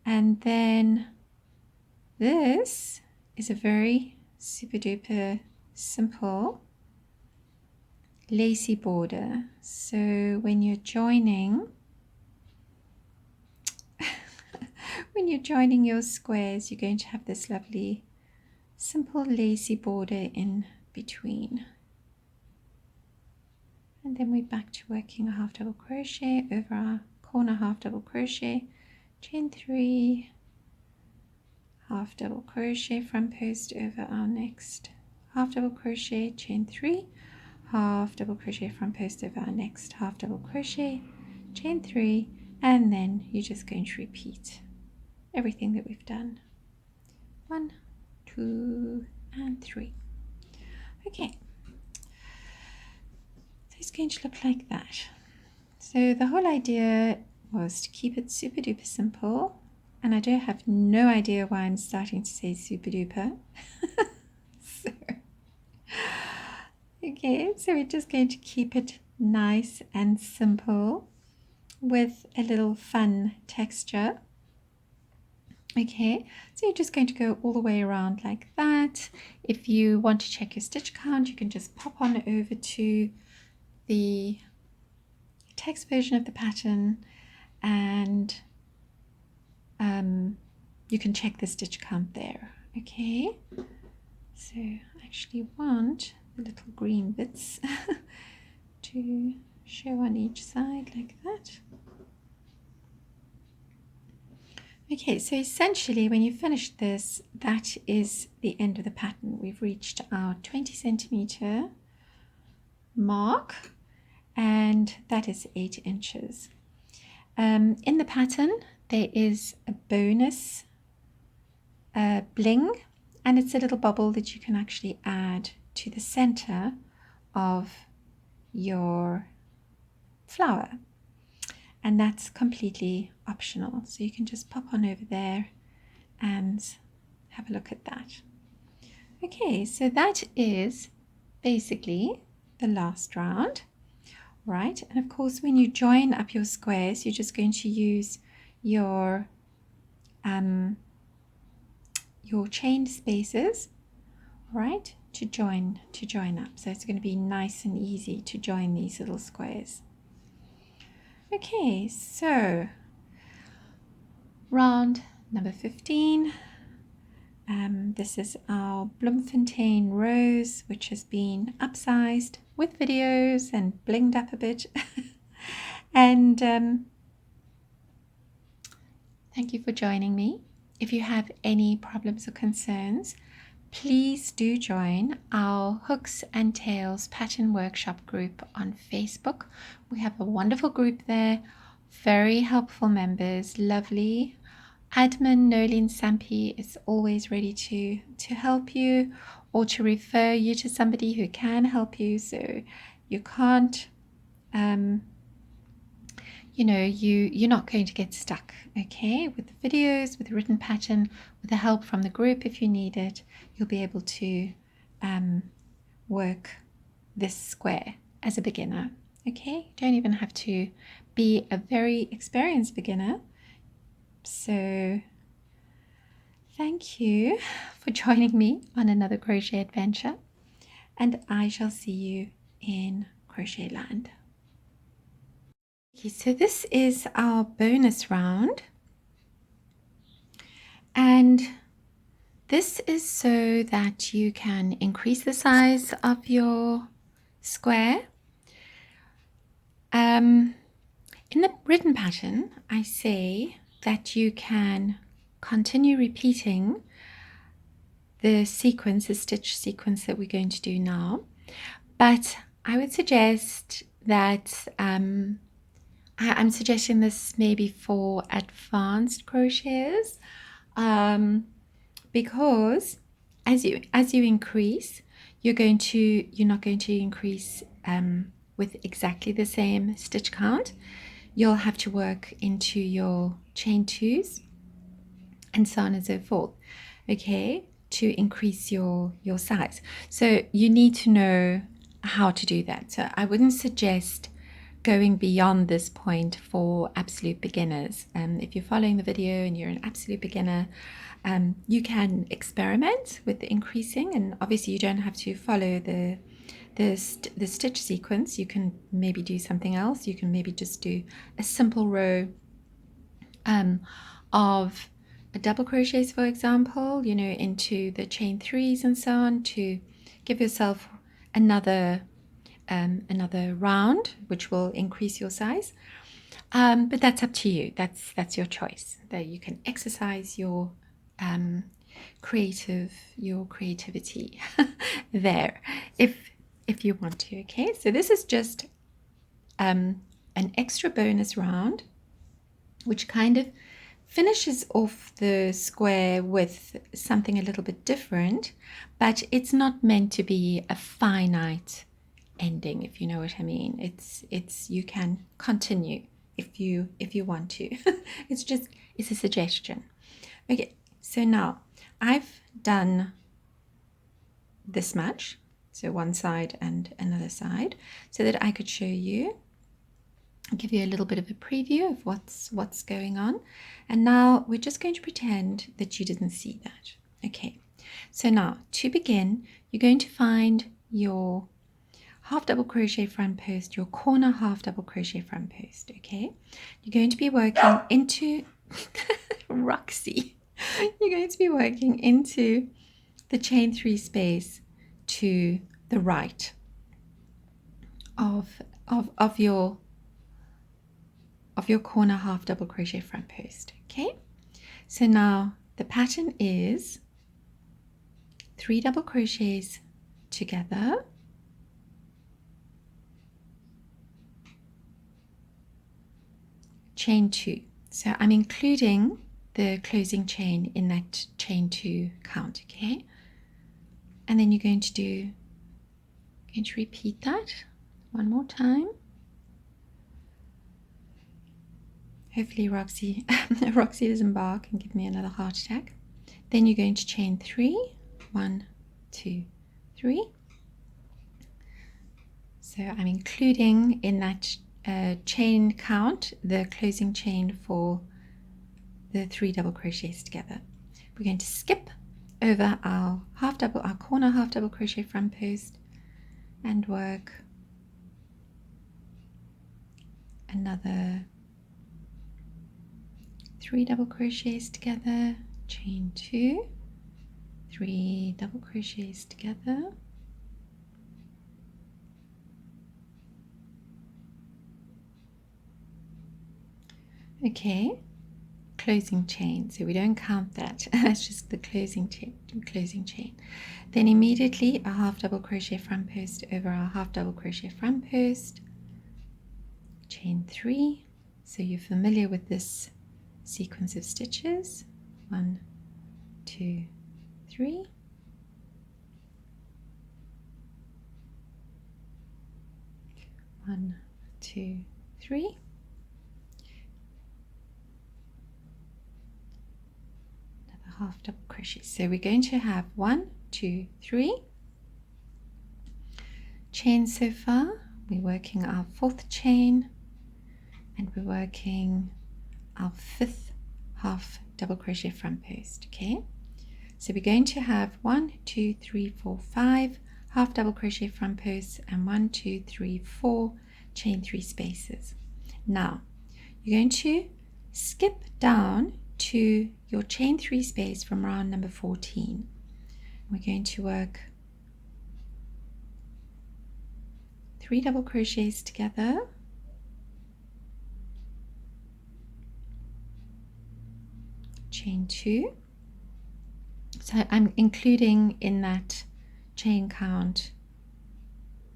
and then this is a very super duper simple lacy border. So when you're joining your squares, you're going to have this lovely simple lacy border in between. And then we're back to working a half double crochet over our corner half double crochet, chain 3, half double crochet, front post over our next, half double crochet, chain 3, half double crochet, front post over our next, half double crochet, chain 3, and then you're just going to repeat everything that we've done. 1, 2, and 3. Okay, so it's going to look like that. So the whole idea was to keep it super duper simple, and I do have no idea why I'm starting to say super duper. So, okay, so we're just going to keep it nice and simple with a little fun texture. Okay, so you're just going to go all the way around like that. If you want to check your stitch count, you can just pop on over to the text version of the pattern, and you can check the stitch count there. Okay, so I actually want the little green bits to show on each side like that. Okay, so essentially when you finish this, that is the end of the pattern. We've reached our 20 centimeter mark, and that is 8 inches. In the pattern there is a bonus bling, and it's a little bubble that you can actually add to the center of your flower, and that's completely optional, so you can just pop on over there and have a look at that. Okay, so that is basically the last round, right? And of course when you join up your squares, you're just going to use your chained spaces, right, to join up. So it's going to be nice and easy to join these little squares. Okay, so round number 15. This is our Bloemfontein Rose, which has been upsized with videos and blinged up a bit. And thank you for joining me. If you have any problems or concerns, please do join our Hooks and Tails Pattern Workshop group on Facebook. We have a wonderful group there, very helpful members, lovely. Admin Nolene Sampi is always ready to help you or to refer you to somebody who can help you, so you can't you're not going to get stuck, okay? With the videos, with the written pattern, with the help from the group if you need it, you'll be able to work this square as a beginner, okay? You don't even have to be a very experienced beginner. So thank you for joining me on another crochet adventure, and I shall see you in Crochet Land. Okay, so this is our bonus round, and this is so that you can increase the size of your square. In the written pattern, I say that you can continue repeating the sequence, the stitch sequence that we're going to do now, but I would suggest that I'm suggesting this maybe for advanced crocheters, because as you increase, you're not going to increase with exactly the same stitch count. You'll have to work into your chain twos and so on and so forth, okay, to increase your size. So you need to know how to do that. So I wouldn't suggest going beyond this point for absolute beginners. If you're following the video and you're an absolute beginner, you can experiment with the increasing, and obviously you don't have to follow the stitch sequence. You can maybe do something else. You can maybe just do a simple row of double crochets, for example, into the chain threes and so on, to give yourself another round, which will increase your size. But that's up to you. That's your choice. That you can exercise your um, creativity there if you want to. Okay, so this is just an extra bonus round, which kind of finishes off the square with something a little bit different, but it's not meant to be a finite ending, if you know what I mean. It's you can continue if you want to. It's a suggestion. Okay, so now I've done this much, so one side and another side, so that I could show you, give you a little bit of a preview of what's going on. And now we're just going to pretend that you didn't see that. Okay, so now to begin, you're going to find your half double crochet front post, your corner half double crochet front post. Okay, you're going to be working into Roxy, you're going to be working into the chain 3 space to the right of your corner half double crochet front post. Okay, so now the pattern is 3 double crochets together, chain 2. So I'm including the closing chain in that chain 2 count. Okay, and then you're going to repeat that one more time. Hopefully Roxy doesn't bark and give me another heart attack. Then you're going to chain 3, 1, 2, 3. So I'm including in that chain count the closing chain for the 3 double crochets together. We're going to skip over our corner half double crochet front post and work another 3 double crochets together, chain 2, 3 double crochets together, okay, closing chain. So we don't count that. That's just the closing chain. Then immediately a half double crochet front post over our half double crochet front post, chain 3. So you're familiar with this sequence of stitches. 1, 2, 3. One, 2, 3. Another half double crochet. So we're going to have 1, 2, 3 chains so far. We're working our 4th chain and we're working our 5th half double crochet front post. Okay, so we're going to have 1, 2, 3, 4, 5 half double crochet front posts and 1, 2, 3, 4 chain 3 spaces. Now you're going to skip down to your chain 3 space from round number 14. We're going to work 3 double crochets together, chain 2. So I'm including in that chain count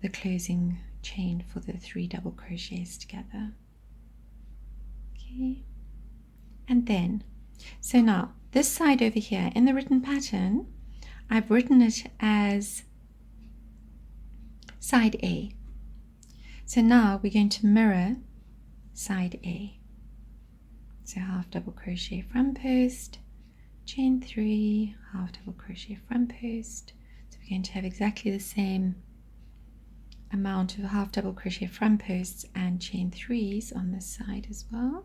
the closing chain for the 3 double crochets together. Okay, and then so now this side over here in the written pattern, I've written it as side A. So now we're going to mirror side A. So half double crochet front post, chain 3, half double crochet front post. So we're going to have exactly the same amount of half double crochet front posts and chain 3s on this side as well.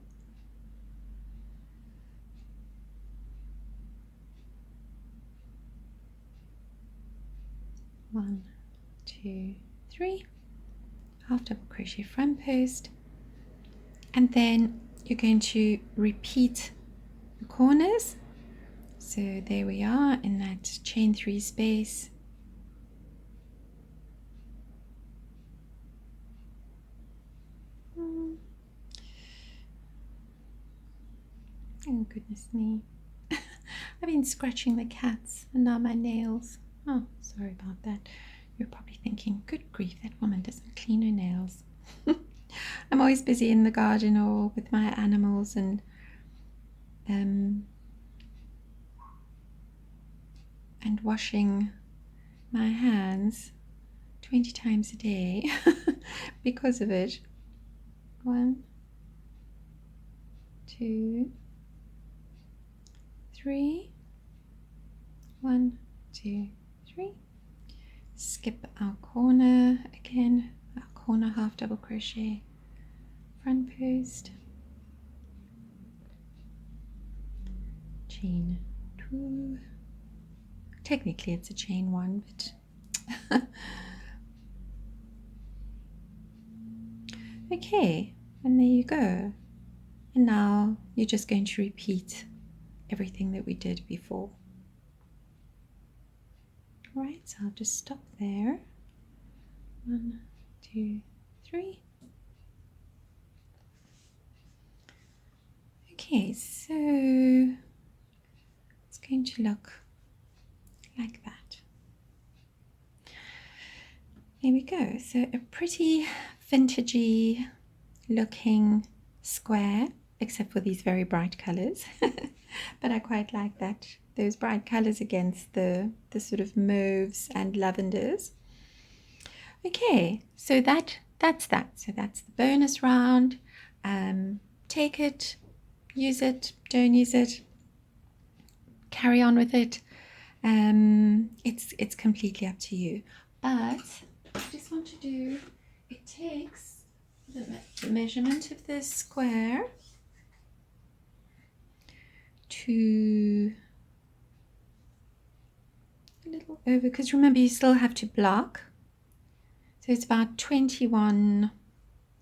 One, 2, 3, half double crochet front post, and then you're going to repeat the corners. So there we are in that chain 3 space. Oh, goodness me. I've been scratching the cats and now my nails. Oh, sorry about that. You're probably thinking, good grief, that woman doesn't clean her nails. I'm always busy in the garden or with my animals and washing my hands 20 times a day because of it. 1, 2, 3. 1, 2, 3. Skip our corner again, our corner half double crochet, front post, chain 2. Technically it's a chain 1, but okay, and there you go. And now you're just going to repeat everything that we did before. Right, so I'll just stop there. 1, 2, 3. Okay, so it's going to look like that. There we go. So a pretty vintagey looking square, except for these very bright colors. But I quite like that, those bright colors against the sort of mauves and lavenders. Okay, so that's that. So that's the bonus round. Take it, use it, don't use it, carry on with it. It's completely up to you. But I just want to do, it takes the measurement of this square to a little over, because remember you still have to block. So it's about 21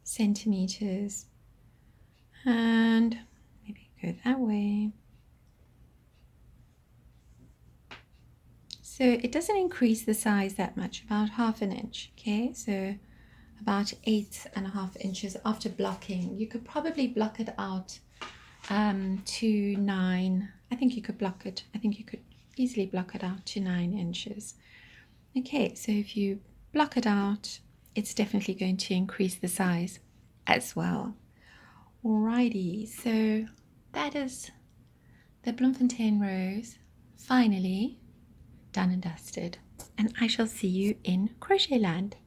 centimeters. And maybe go that way. So it doesn't increase the size that much, about 1/2 inch. Okay, so about 8.5 inches after blocking. You could probably block it out to 9. I think you could block it. I think you could easily block it out to 9 inches. Okay, so if you block it out, it's definitely going to increase the size as well. Alrighty, so that is the Bloemfontein Rose finally done and dusted, and I shall see you in Crochet Land.